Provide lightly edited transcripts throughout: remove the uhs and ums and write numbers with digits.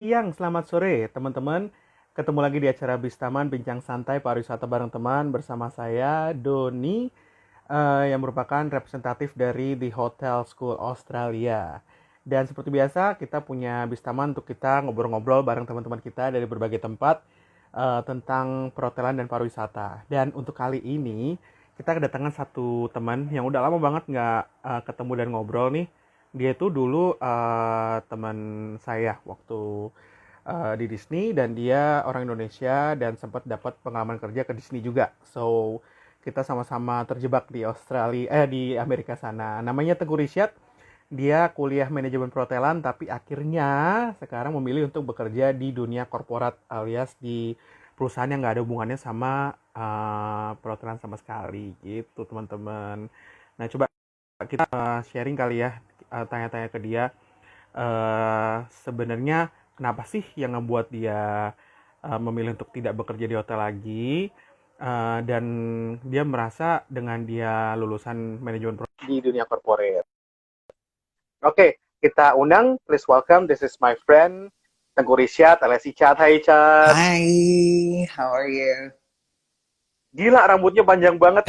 Selamat sore teman-teman. Ketemu lagi di acara Bistaman Bincang Santai Pariwisata bareng teman bersama saya Doni yang merupakan representatif dari The Hotel School Australia. Dan seperti biasa kita punya Bistaman untuk kita ngobrol-ngobrol bareng teman-teman kita dari berbagai tempat tentang perhotelan dan pariwisata. Dan untuk kali ini kita kedatangan satu teman yang udah lama banget nggak ketemu dan ngobrol nih. Dia itu dulu teman saya waktu di Disney dan dia orang Indonesia dan sempat dapat pengalaman kerja ke Disney juga. So, kita sama-sama terjebak di di Amerika sana. Namanya Teguh Risyad. Dia kuliah manajemen perhotelan tapi akhirnya sekarang memilih untuk bekerja di dunia korporat alias di perusahaan yang nggak ada hubungannya sama perhotelan sama sekali gitu teman-teman. Nah coba kita sharing kali ya, tanya-tanya ke dia sebenarnya kenapa sih yang ngebuat dia memilih untuk tidak bekerja di hotel lagi, dan dia merasa dengan dia lulusan manajemen di dunia corporate. Oke, kita undang, please welcome, this is my friend Tengku Risyad alias Icat. Hai Icat. Hi, how are you? Gila rambutnya panjang banget.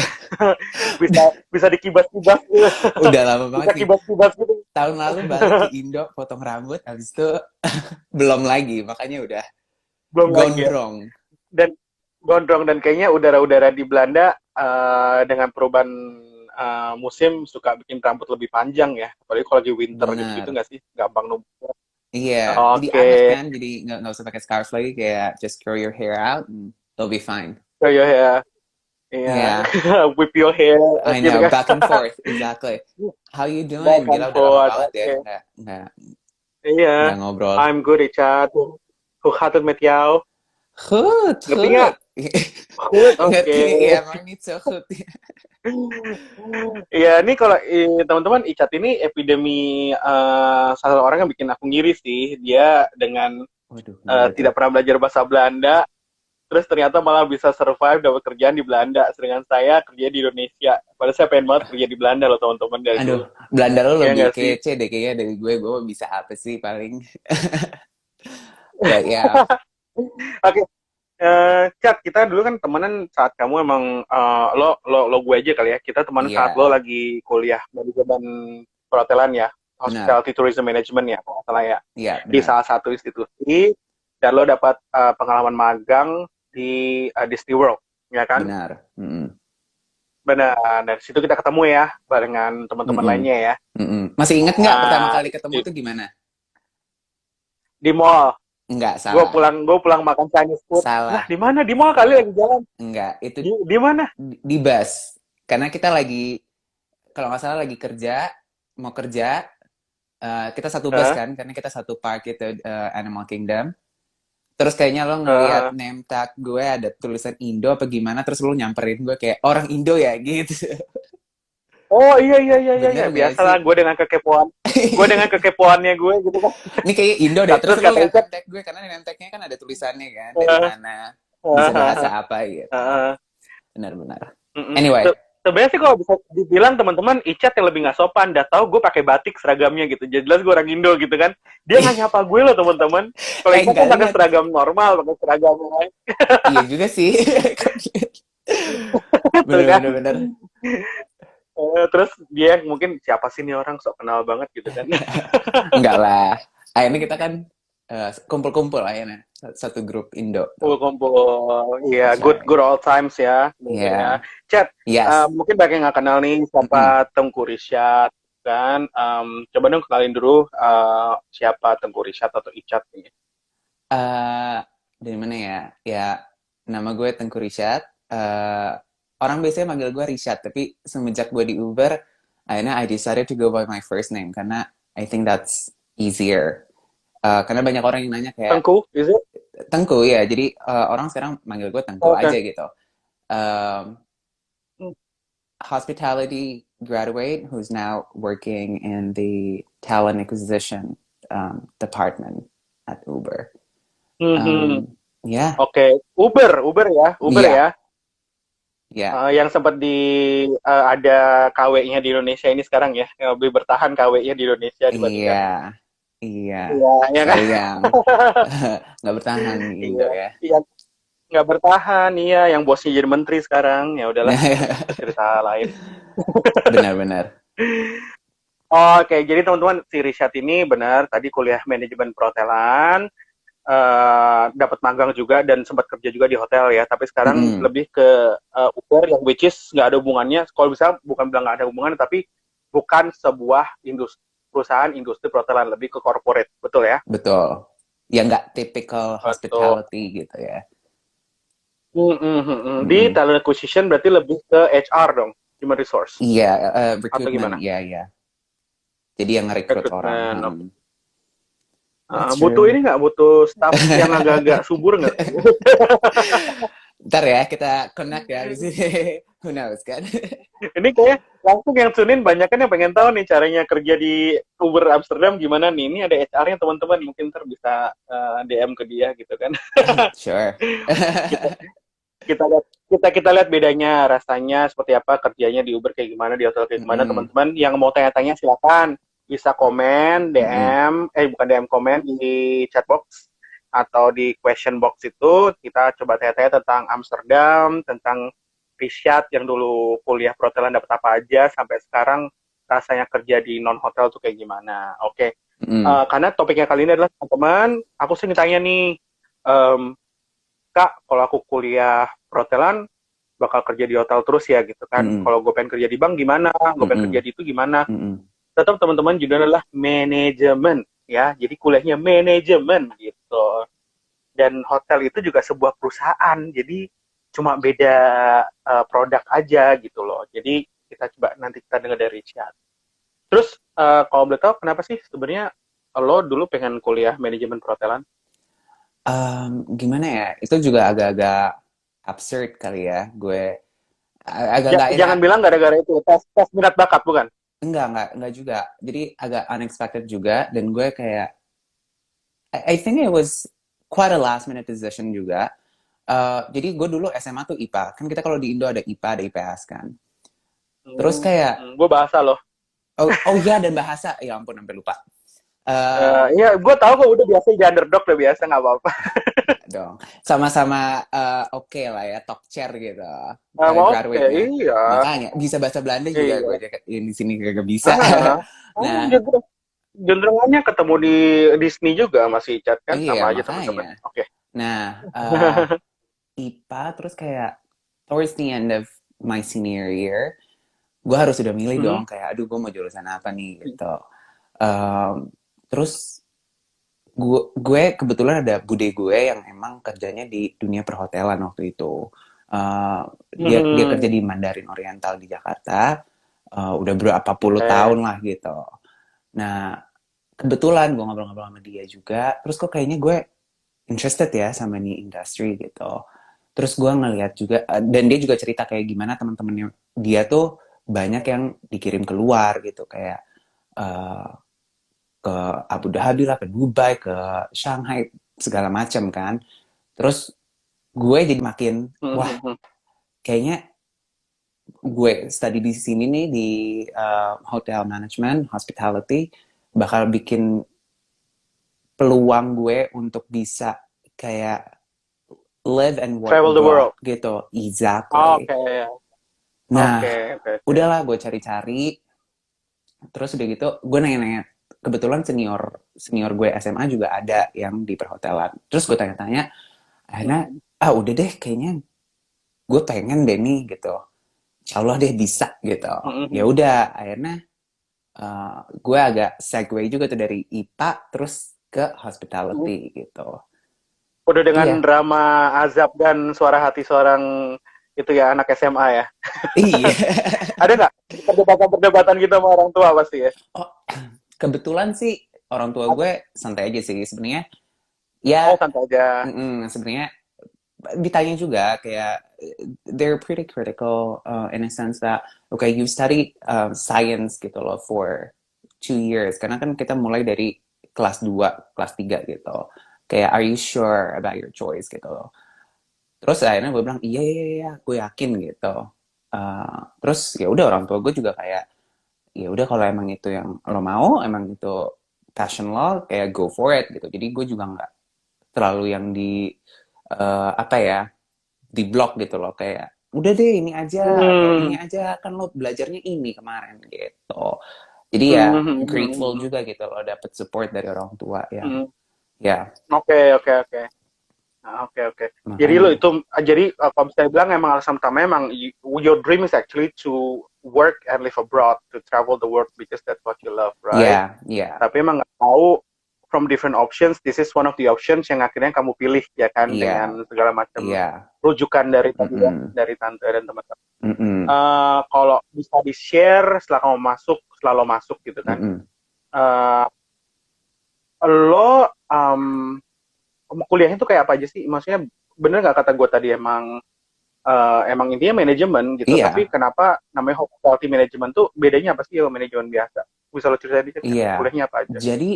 bisa bisa dikibas-kibas gitu. Udah lama banget Bisa sih. kibas-kibas gitu. Tahun lalu balik ke Indo, potong rambut, habis itu belum lagi, makanya udah Belum lagi ya. gondrong. Dan gondrong dan kayaknya udara-udara di Belanda dengan perubahan musim suka bikin rambut lebih panjang ya. Apalagi kalau lagi winter gitu-gitu Benar. nggak sih? Gampang numpuk. Iya, jadi Oke. anget kan, jadi nggak usah pakai scarf lagi, kayak just grow your hair out and it'll be fine. So ya, iya. Iya, Whip your hair I gitu know, kan. back and forth, exactly. How you Back doing? and Gila, udah lama forth. banget ya, Oke. nggak Iya. ngobrol. I'm good, Richard. Who had met you? Goed, Ngerti nggak? goed. Good. Oke. Ngerti, ya, maar niet zo goed. Iya, ini kalau teman-teman Icat ini epidemi salah satu orang yang bikin aku ngiri sih. Dia dengan Waduh, gimana tuh? tidak pernah belajar bahasa Belanda, terus ternyata malah bisa survive dapat kerjaan di Belanda. Sedangkan saya kerja di Indonesia. Padahal saya pengen banget kerja di Belanda loh teman-teman dari Aduh, dulu. Belanda lo Ya lebih nggak sih? kece deh kayaknya dari gue bisa apa sih paling. But yeah, Oke, Cat, kita dulu kan temenan saat kamu emang lo gue aja kali ya. Kita temenan saat lo iya, lagi kuliah manajemen perhotelan ya, benar. hospitality tourism management ya, kalau nggak salah ya, Iya, di benar. salah satu institusi. Dan lo dapat pengalaman magang di Disney World, ya kan? Benar. Mm-mm. Benar. Dari situ kita ketemu ya, barengan teman-teman Mm-mm. lainnya ya. Mm-mm. Masih inget nggak pertama Nah, kali ketemu tuh gimana? di mall. Enggak, Gue salah. pulang, gue pulang makan Chinese food. Lah, Salah. di mana? Di mall kali lagi jalan. Enggak, itu Di mana? di bus. Karena kita lagi, kalau nggak salah lagi kerja, mau kerja, kita satu bus Hah? kan, karena kita satu park itu Animal Kingdom. Terus kayaknya lo ngelihat Hah? name tag gue ada tulisan Indo apa gimana, terus lo nyamperin gue kayak orang Indo ya gitu. Oh iya iya iya iya iya. Bener gak Biasalah sih? gue dengan kekepoan. Gue dengan kekepoannya gue gitu kan. Ini kayak Indo deh. Nah, Terus terus lo kata lihat Icat, name tag gue karena di name tagnya kan ada tulisannya kan dari uh, mana, bisa bahasa uh, apa gitu. uh, Benar-benar. mm-mm. Anyway, Sebenarnya sih kalau bisa dibilang teman-teman Icat yang lebih nggak sopan. Dah tahu gue pakai batik seragamnya gitu. Jadi jelas gue orang Indo gitu kan. Dia nggak nyapa gue loh teman-teman. Kalau Icat nggak kan pakai lihat. seragam normal, pakai seragam lain. Iya juga sih. Tuh kan. Bener-bener bener. Terus dia yang mungkin siapa sih nih orang sok kenal banget gitu kan. Enggak lah. Akhirnya kita kan kumpul-kumpul akhirnya satu grup Indo tuh. Kumpul-kumpul, iya, That's good right. good old times ya, Iya. mungkin ya. Yeah. Chat, Yes. mungkin banyak yang nggak kenal nih Mm-mm. siapa Tengku Risyad kan. Coba dong kenalin dulu siapa Tengku Risyad atau Icat nih. eh dari mana ya? Ya, nama gue Tengku Rishad. Eh orang biasanya manggil gue Rishad, tapi semenjak gue di Uber, akhirnya I decided to go by my first name karena I think that's easier. Karena banyak orang yang nanya kayak Tengku, is it? Tengku ya, jadi orang sekarang manggil gue Tengku Oke. aja gitu. Um, Hospitality graduate who's now working in the talent acquisition department at Uber. Mhm. Um, yeah, Oke, Uber ya, Uber yeah, ya. yeah. Yang sempat ada KW-nya di Indonesia ini sekarang ya, yang lebih bertahan KW-nya di Indonesia dibandingkan Iya, Iya, Iya, ya kan? sayang. Nggak bertahan di Iya, Indo ya. iya nggak bertahan, iya. Yang bosnya jadi menteri sekarang, ya udahlah, itu cerita lain. Benar-benar. Oke, jadi teman-teman si Rishad ini benar tadi kuliah manajemen perhotelan, dapat magang juga dan sempat kerja juga di hotel ya. Tapi sekarang Mm-mm. lebih ke Uber yang which is nggak ada hubungannya. Kalau bisa bukan bilang nggak ada hubungan, tapi bukan sebuah perusahaan industri perhotelan, lebih ke corporate, betul ya? Betul. Ya nggak typical Betul. hospitality gitu ya. Di Mm-mm. talent acquisition berarti lebih ke HR dong, human resource Iya, atau recruitment, gimana? iya, iya. Jadi yang nge-recruit orang. Rekrutmen. Hmm. Oke. That's Butuh true. ini nggak? Butuh staff yang agak-agak subur nggak? Ntar ya, kita connect ya di sini. Who knows kan? Ini kayak langsung yang tunin banyak kan yang pengen tahu nih caranya kerja di Uber Amsterdam gimana nih. Ini ada HR-nya teman-teman, mungkin ntar bisa DM ke dia gitu kan. Sure. kita kita lihat kita lihat bedanya rasanya seperti apa kerjanya di Uber kayak gimana, di hotel kayak gimana. Mm-mm. Teman-teman yang mau tanya-tanya silakan bisa komen Mm-mm. DM, bukan DM, komen di chat box atau di question box. Itu kita coba tanya-tanya tentang Amsterdam, tentang Rishad yang dulu kuliah perhotelan dapat apa aja sampai sekarang rasanya kerja di non hotel tuh kayak gimana. Oke. Mm-mm. Karena topiknya kali ini adalah teman-teman, aku sering tanya nih, em, Kak, kalau aku kuliah perhotelan bakal kerja di hotel terus ya gitu kan. Mm-mm. Kalau gue pengen kerja di bank gimana? Gue pengen kerja Mm-mm. di itu gimana? Mm-mm. Tetap teman-teman judulnya adalah manajemen ya. Jadi kuliahnya manajemen gitu. Dan hotel itu juga sebuah perusahaan. Jadi cuma beda produk aja gitu loh. Jadi kita coba nanti kita dengar dari Richard. Terus kalau boleh tahu kenapa sih sebenarnya lo dulu pengen kuliah manajemen perhotelan? Gimana ya? Itu juga agak-agak absurd kali ya. Gue agak nggak enak. Jangan bilang gara-gara itu tes minat bakat bukan? Enggak juga. Jadi agak unexpected juga. Dan gue kayak, I think it was quite a last minute decision juga. Jadi gue dulu SMA tuh IPA. Kan kita kalau di Indo ada IPA, ada IPS kan. Terus kayak, Gue bahasa loh. oh ya dan bahasa. Ya ampun, sampai lupa. Eh, Iya, gue tahu kok udah biasa jadi underdog udah biasa nggak apa-apa. Enggak dong. Sama-sama oke lah ya, talk chair gitu. Mau oke, Graduate-nya. iya, Makanya bisa bahasa Belanda juga gue iya. yang di sini gak bisa. Ah, Nah, gitu. Genderuannya ketemu di Disney juga masih chat kan iya sama aja makanya. teman-teman. Oke. Nah, IPA terus kayak towards the end of my senior year, gue harus udah milih dong Mhm. kayak aduh gue mau jurusan apa nih gitu. Um, terus gue kebetulan ada bude gue yang emang kerjanya di dunia perhotelan waktu itu. Dia kerja Mhm. di Mandarin Oriental di Jakarta. Udah berapa puluh Oke. tahun lah gitu. Nah, kebetulan gue ngobrol-ngobrol sama dia juga. Terus kok kayaknya gue interested ya sama nih industri gitu. Terus gue ngeliat juga, dan dia juga cerita kayak gimana teman-temannya dia tuh banyak yang dikirim keluar gitu. Kayak eh, ke Abu Dhabi lah, ke Dubai, ke Shanghai, segala macam kan. Terus gue jadi makin, wah Mhm. kayaknya gue study di sini nih di hotel management, hospitality, bakal bikin peluang gue untuk bisa kayak live and work Travel the abroad world. gitu. Exactly. Oke, Nah, oke, oke, oke. udahlah gue cari-cari, terus udah gitu gue nanya-nanya, kebetulan senior senior gue SMA juga ada yang di perhotelan. Terus gue tanya-tanya, akhirnya Mhm. udah deh kayaknya gue pengen deh nih gitu. Insya Allah deh bisa gitu. Ya Mhm. udah akhirnya gue agak segue juga tuh dari IPA terus ke Mhm. hospitality gitu. Udah dengan Iya, drama azab dan suara hati seorang itu ya anak SMA ya. iya. Ada nggak perdebatan-perdebatan kita sama orang tua pasti ya? Oh, kebetulan sih orang tua gue santai aja sih sebenarnya. Ya, Oh, santai aja. sebenarnya ditanya juga kayak they're pretty critical in a sense that okay you study science gitu loh for 2 years karena kan kita mulai dari kelas 2 kelas 3 gitu kayak are you sure about your choice gitu loh terus akhirnya gue bilang iya iya iya gue yakin gitu. Terus ya udah orang tua gue juga kayak ya udah kalau emang itu yang lo mau emang itu passion lo, kayak go for it gitu. Jadi gue juga nggak terlalu yang apa ya, di blok gitu loh, kayak udah deh ini aja atau ini Hmm. aja, kan lo belajarnya ini kemarin gitu. Jadi ya Hmm. Hmm. grateful Hmm. juga gitu lo dapet support dari orang tua ya. Hmm. Ya, Oke, oke, oke. Ah, oke, oke. Jadi lo makanya. itu, jadi kalau bisa bilang emang alasan utama emang your dream is actually to work and live abroad, to travel the world because that's what you love, right? Ya, ya, Tapi emang nggak tahu from different options, this is one of the options yang akhirnya kamu pilih ya kan iya, dengan segala macam iya. rujukan dari tadi ya, Mm-mm, dari tante dan teman-teman. mm-mm, Kalau bisa di-share setelah kamu masuk, setelah lo masuk gitu kan, mm-mm. eh, lo kuliahnya tuh kayak apa aja sih? Maksudnya bener nggak kata gue tadi emang emang intinya manajemen gitu. Tapi Iya, kenapa namanya hospitality management tuh bedanya apa sih sama manajemen biasa? Bisa lo ceritain dikit nggak? iya. Kuliahnya apa aja? Jadi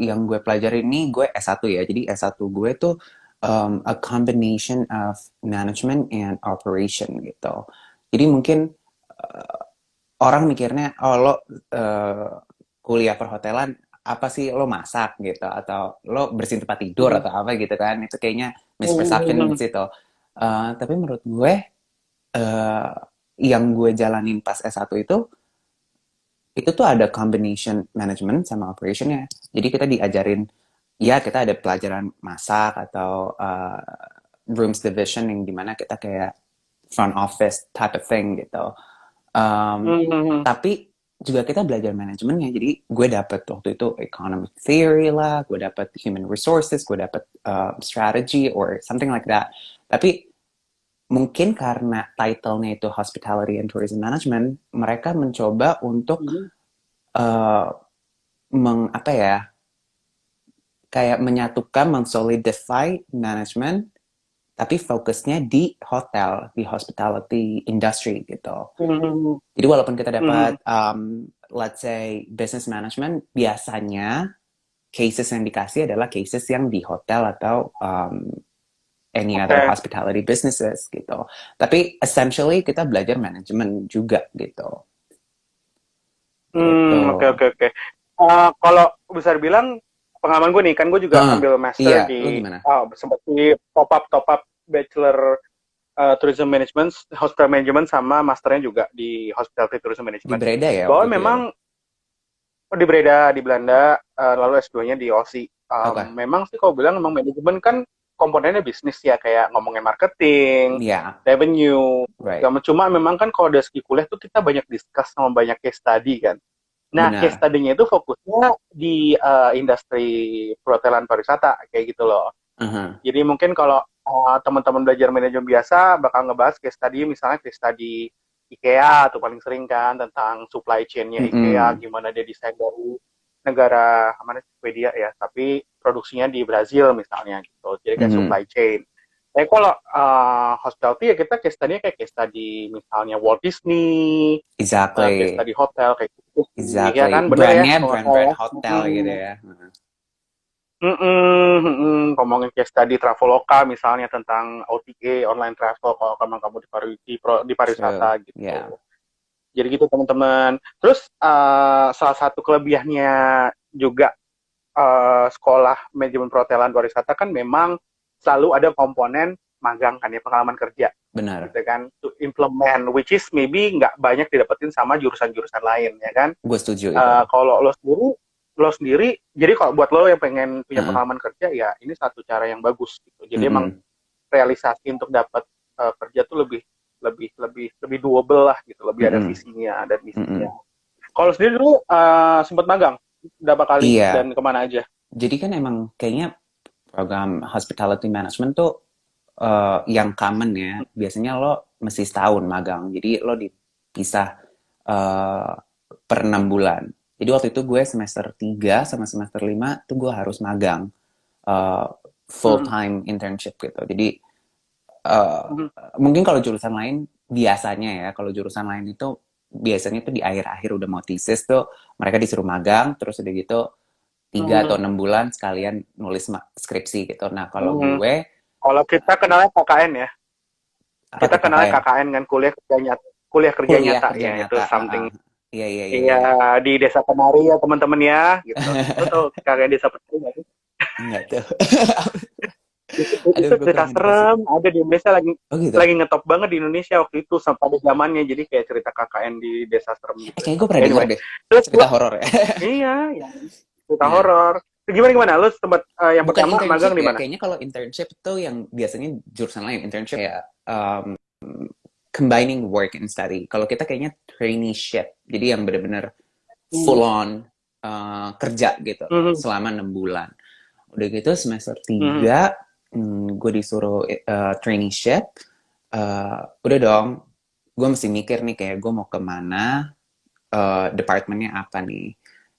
yang gue pelajari ini gue S1 ya. Jadi S1 gue tuh a combination of management and operation gitu. Jadi mungkin uh, orang mikirnya, oh lo kuliah perhotelan, apa sih lo masak gitu, atau lo bersihin tempat tidur Mhm. atau apa gitu kan. Itu kayaknya misperception di Mhm. situ. Tapi menurut gue, eh, yang gue jalanin pas S1 itu tuh ada combination management sama operationnya. Jadi kita diajarin, ya kita ada pelajaran masak atau rooms division yang dimana kita kayak front office type of thing gitu. Mhm. Tapi juga kita belajar manajemennya. Jadi gue dapet waktu itu economic theory lah, gue dapet human resources, gue dapet strategy or something like that. Tapi mungkin karena title-nya itu Hospitality and Tourism Management, mereka mencoba untuk Mhm. uh, apa ya, kayak menyatukan, mensolidify manajemen, tapi fokusnya di hotel, di hospitality industry gitu. Mhm. Jadi walaupun kita Mhm. dapat, let's say, business management, biasanya cases yang dikasih adalah cases yang di hotel atau any other Oke. hospitality businesses gitu. Tapi essentially kita belajar manajemen juga gitu. Gitu. Oke, oke, oke. Kalau bisa dibilang pengalaman gue nih, kan gue juga ambil Iya, master lo di gimana? sempat di top up bachelor tourism management, hospital management sama masternya juga di hospitality tourism Di management. Breda ya Bahwa waktu itu ya memang lo? di Breda di Belanda, lalu S2-nya di OSI. Oke. Memang sih kalau bilang memang manajemen kan komponennya bisnis ya, kayak ngomongin marketing, Iya, revenue. right. Cuma memang kan kalau dari segi kuliah tuh kita banyak discuss sama banyak case study kan. Nah, case Benar. study-nya itu fokusnya di industri perhotelan pariwisata kayak gitu loh. Aha. Jadi mungkin kalau teman-teman belajar manajemen biasa bakal ngebahas case study, misalnya case study IKEA atau paling sering kan tentang supply chain-nya IKEA, Mm-mm. gimana dia desain dari negara mana Swedia ya, tapi produksinya di Brazil misalnya gitu. Jadi kayak Mhm. supply chain. Tapi kalau hospitality ya kita case study kayak case study misalnya Walt Disney, case Exactly. study hotel kayak gitu sih. Ya Exactly. kan bener ya Brandnya kalau nggak brand-brand salah. hotel gitu ya. Heeh. Ngomongin case study Traveloka misalnya tentang OTA, online travel, kalau kamu di True. pariwisata Yeah. gitu. Jadi gitu teman-teman. Terus salah satu kelebihannya juga sekolah manajemen perhotelan pariwisata kan memang selalu ada komponen magang kan ya, pengalaman kerja Benar. gitu kan, to implement, which is maybe nggak banyak didapetin sama jurusan-jurusan lain ya kan. Gue setuju itu. Kalau lo sendiri, jadi kalau buat lo yang pengen punya Heeh. pengalaman kerja ya ini satu cara yang bagus gitu. Jadi emang Mm-mm. realisasi untuk dapat kerja tuh lebih lebih lebih lebih doable lah gitu, lebih ada Mm-mm. visinya dan misinya. Mm-mm. Kalau sendiri dulu sempat magang berapa kali Iya. dan kemana aja? Jadi kan emang kayaknya program hospitality management tuh yang common ya. Biasanya lo mesti setahun magang. Jadi lo dipisah eh, per 6 bulan. Jadi waktu itu gue semester 3 sama semester 5 tuh gue harus magang. eh, Full Hmm. time internship gitu. Jadi eh, Hmm. mungkin kalau jurusan lain biasanya ya, kalau jurusan lain itu biasanya tuh di akhir-akhir udah mau thesis tuh mereka disuruh magang, terus udah gitu 3 atau 6 bulan sekalian nulis skripsi gitu. Nah kalau Hmm. gue Kalau kita kenalnya KKN ya, apa kita tuh kenalnya KKN? KKN kan kuliah kerja nyata Kuliah ya, kerja itu nyata. something. Iya, iya, iya, Iya, iya. di Desa Penari ya teman-teman ya, gitu. Lo tau kakek Desa Penari nggak sih? Enggak tuh. Itu Aduh, gue cerita kurang edukasi. serem, ada di Indonesia Oh gitu. lagi ngetop banget di Indonesia waktu itu sampai ada zamannya. Jadi kayak cerita KKN di desa serem gitu. Kayaknya gue pernah denger Anyway, deh terus cerita horor ya. iya, ya, cerita Nah, horor. Gimana gimana? Lu sempat yang bukan pertama magang internship di ya. mana? Kayaknya kalau internship itu yang biasanya jurusan lain. Internship ya combining work and study. Kalau kita kayaknya traineeship. Jadi yang benar-benar Hmm. full on kerja gitu Hmm. selama 6 bulan. Udah gitu semester Hmm. 3 gue disuruh traineeship. Udah dong, gue mesti mikir nih kayak gue mau kemana, departemennya apa nih.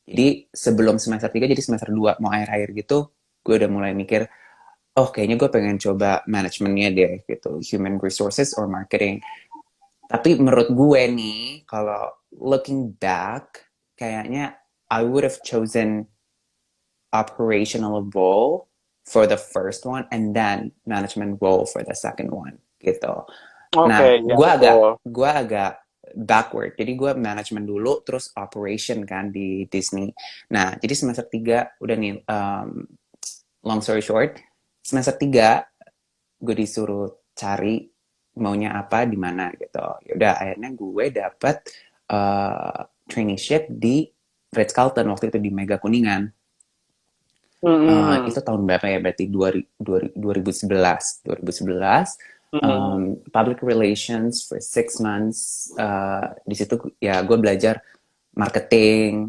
Jadi sebelum semester 3 jadi semester 2 mau akhir-akhir gitu, gue udah mulai mikir, oh kayaknya gue pengen coba manajemennya deh gitu, human resources or marketing. Tapi menurut gue nih, kalau looking back, kayaknya I would have chosen operational role for the first one and then management role for the second one gitu. Oke, Nah, ya betul. gue agak backward. Jadi gue manajemen dulu, terus operation kan di Disney. Nah, jadi semester 3 udah nih, long story short, semester 3 gue disuruh cari maunya apa di mana gitu. Yaudah, akhirnya gue dapet traineeship di Ritz Carlton waktu itu di Mega Kuningan. Hmm. Itu tahun berapa ya? Berarti 2011. 2011, Hmm. public relations for 6 months. Di situ ya gue belajar marketing,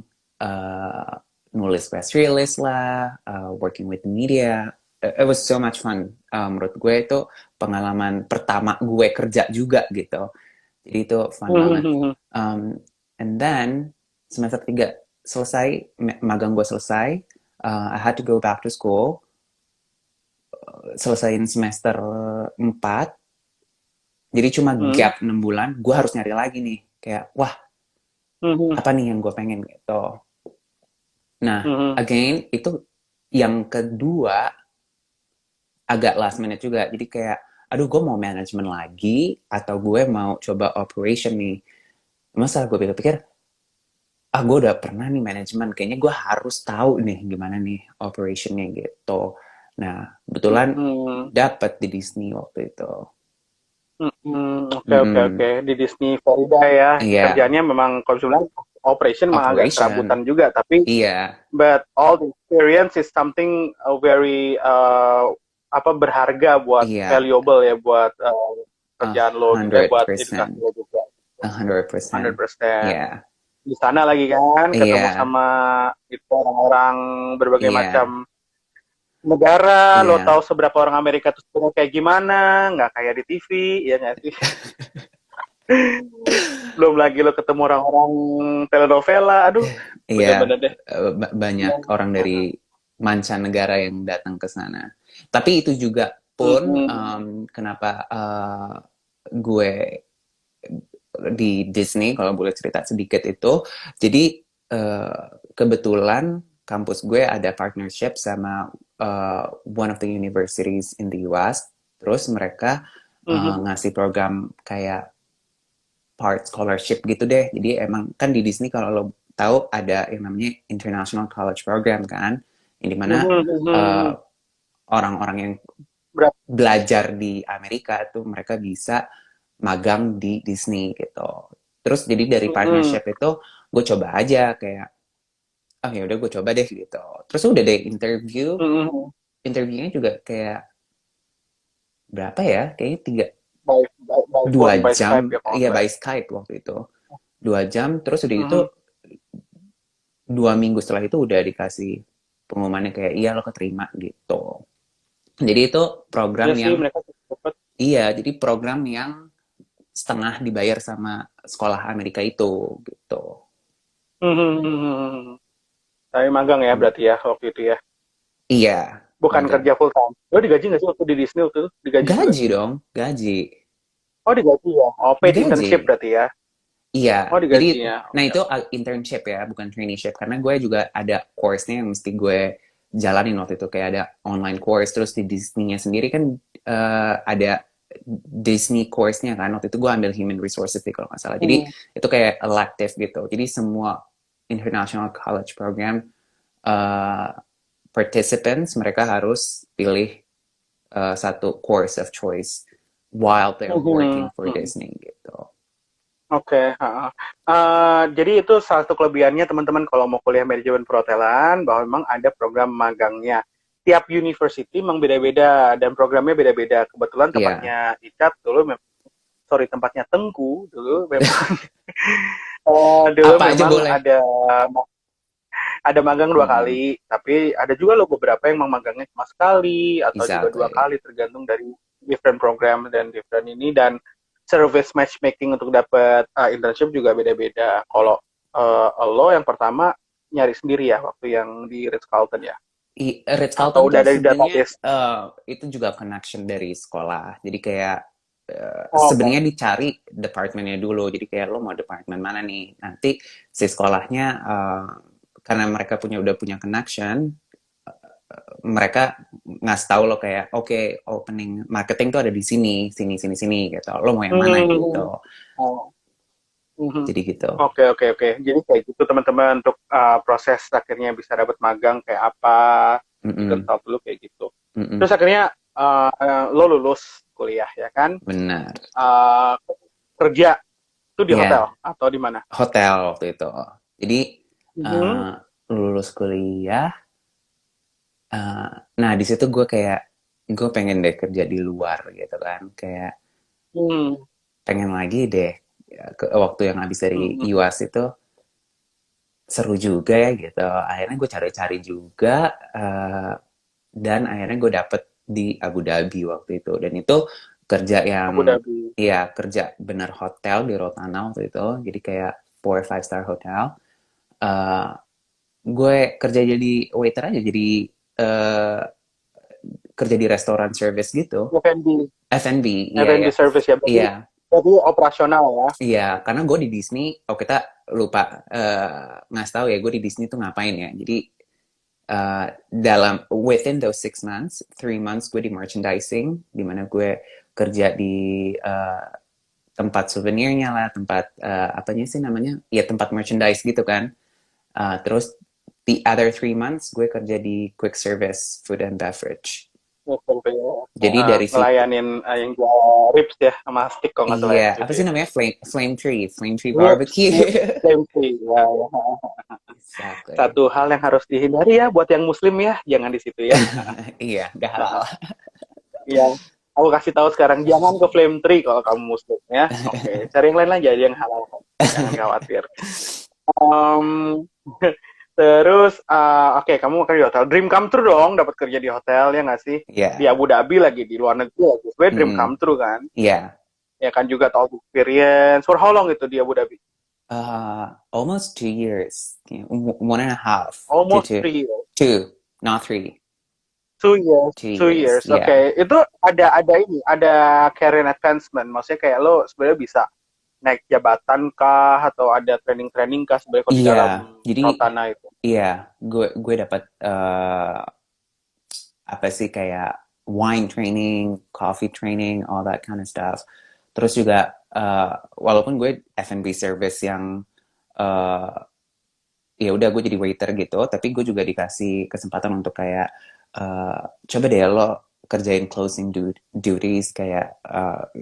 nulis press release lah, working with media. It was so much fun. Menurut gue itu pengalaman pertama gue kerja juga gitu. Jadi itu fun banget. Hmm. Um, and then semester 3 selesai, magang gue selesai, I had to go back to school, selesaiin semester 4, jadi cuma Hmm. gap 6 bulan, gue harus nyari lagi nih. Kayak, wah, Hmm. apa nih yang gue pengen gitu. Nah, Hmm. again, itu yang kedua agak last minute juga. Jadi kayak, aduh gue mau manajemen lagi, atau gue mau coba operation nih. Masa gue pikir-pikir, gue udah pernah nih manajemen, kayaknya gue harus tahu nih gimana nih operationnya gitu. Nah, kebetulan Hmm. dapat di Disney waktu itu. Oke oke oke Mm-mm. di Disney Florida ya Iya, kerjanya memang kalau sebenarnya operation memang agak operation. serabutan juga tapi Iya, but all the experience is something very apa berharga buat iya, valuable ya buat a kerjaan lo hundred buat edukasi percent, lo juga 100%. 100% Iya, di sana lagi kan ketemu iya, sama itu orang-orang berbagai iya, macam negara lo tahu iya. seberapa orang Amerika itu sebenarnya kayak gimana nggak kayak di TV ya nggak sih. Belum lagi lo ketemu orang-orang telenovela, aduh, Iya, bener-bener deh. banyak orang dari mancanegara yang datang ke sana. Tapi itu juga pun Mhm. kenapa gue di Disney, kalau boleh cerita sedikit itu. Jadi kebetulan kampus gue ada partnership sama one of the universities in the US. Terus mereka Mhm. ngasih program kayak part scholarship gitu deh. Jadi emang kan di Disney kalau lo tahu ada yang namanya International College Program kan, yang dimana Mhm. uh, Mhm. orang-orang yang Berat. belajar di Amerika tuh mereka bisa magang di Disney gitu. Terus jadi dari Mhm. partnership itu gue coba aja kayak, oh ya udah gue coba deh gitu. Terus udah deh interview, Mhm. interviewnya juga kayak berapa ya? Kayaknya By dua phone, by Skype jam, ya kalau iya nggak salah by ya. Skype waktu itu. 2 jam, terus udah itu Mhm. 2 minggu setelah itu udah dikasih pengumumannya kayak iya lo keterima gitu. Jadi itu program Iya sih yang mereka cepet. iya, jadi program yang setengah dibayar sama sekolah Amerika itu gitu. Mhm. Tapi magang ya berarti ya waktu itu ya. Iya, Bukan magang. kerja full time. Lo digaji nggak sih waktu di Disney waktu itu? Digaji juga? Gaji dong, gaji. Oh digaji ya. Oh paid internship Digaji. berarti ya. Iya, Oh jadi digajinya. nah Oke. itu internship ya, bukan traineeship karena gue juga ada course-nya yang mesti gue jalanin waktu itu kayak ada online course terus di Disney-nya sendiri kan ada Disney course-nya kan. Waktu itu gue ambil Human Resources sih kalau nggak salah. Jadi Hmm. itu kayak elective gitu. Jadi semua international college program uh, participants mereka harus pilih satu course of choice while they're working Mhm, for mhm. Disney gitu. Oke, heeh. Jadi itu salah satu kelebihannya teman-teman kalau mau kuliah manajemen perhotelan, bahwa memang ada program magangnya. Tiap university memang beda-beda dan programnya beda-beda. Kebetulan Iya. tempatnya Icat dulu, sorry tempatnya Tengku dulu memang dulu Apa aja memang boleh. ada magang dua Mm-mm. kali, tapi ada juga loh beberapa yang memang magangnya cuma sekali atau juga dua Exactly. kali tergantung dari different program dan different ini dan service matchmaking untuk dapat internship juga beda-beda. Kalau lo yang pertama nyari sendiri ya waktu yang di Ritz Carlton ya, Ritz-Carlton atau tuh udah dari sebenarnya database? itu juga connection dari sekolah. Jadi kayak Oh, sebenarnya oke. dicari departemennya dulu. Jadi kayak lo mau departemen mana nih? Nanti si sekolahnya karena mereka udah punya connection, mereka ngasih tahu lo kayak oke, opening marketing tuh ada di sini, sini, sini, sini gitu. Lo mau yang mana Hmm. gitu. Oh. Mhm. Jadi gitu. Oke, oke, oke. Jadi kayak gitu teman-teman untuk proses akhirnya bisa dapat magang kayak apa, dikasih Mm-mm, tahu dulu kayak gitu. Terus mm-mm. akhirnya lo lulus kuliah ya kan? Benar. Uh, Kerja itu di Ya, hotel atau di mana? hotel waktu itu. Jadi Mhm. eh, lulus kuliah. eh, nah di situ gue kayak gue pengen deh kerja di luar gitu kan. Kayak Hmm. pengen lagi deh ya, waktu yang habis dari Mhm. UAS itu seru juga ya gitu. Akhirnya gue cari-cari juga dan akhirnya gue dapet di Abu Dhabi waktu itu. Dan itu kerja yang Abu Dhabi. ya kerja bener hotel di Rotana waktu itu. Jadi kayak 4 or 5 star hotel. Eh, gue kerja jadi waiter aja, jadi eh, kerja di restoran service gitu. F&B, F&B, iya F&B ya, service ya. Berarti, iya, berarti operasional ya. iya. Karena gue di Disney, oh kita lupa ngasih tahu ya, gue di Disney tuh ngapain ya. Jadi dalam within those 6 months, 3 months gue di merchandising, di mana gue kerja di tempat souvenirnya lah, tempat apanya sih namanya, ya tempat merchandise gitu kan. Terus the other 3 months gue kerja di quick service food and beverage. F&B ya. Jadi dari situ, Ngelayanin yang jual ribs ya sama stick kalau nggak salah ya iya, waktu apa itu sih ya. namanya, flame tree Ribs, barbecue. tempe. Ya, ya. Exactly. Satu hal yang harus dihindari ya buat yang muslim ya, jangan di situ ya. Iya, gak halal. Yang aku kasih tahu sekarang jangan ke Flame Tree kalau kamu muslim ya. Oke, cari yang lain aja yang halal. Jangan khawatir. Um, Terus oke, kamu mau kerja di hotel. Dream come true dong dapat kerja di hotel ya nggak sih? Di Iya, Abu Dhabi lagi di luar negeri lagi. Sebenarnya dream mm-mm. come true kan? Iya. Ya kan juga tahu experience. For how long itu di Abu Dhabi? Almost 2 years. Yeah, 1.5 to Almost two. 3 years. Two, not three. 2 years. Two 2 years. years, yeah. Oke, itu ada ini, ada career advancement. Maksudnya kayak lo sebenarnya bisa naik jabatan kah atau ada training-training kah sebenarnya kalau di Iya, dalam jadi Rotana itu? iya, gue dapat apa sih kayak wine training, coffee training, all that kind of stuff. Terus juga walaupun gue F&B service yang uh, ya udah gue jadi waiter gitu, tapi gue juga dikasih kesempatan untuk kayak coba deh lo kerjain closing duties kayak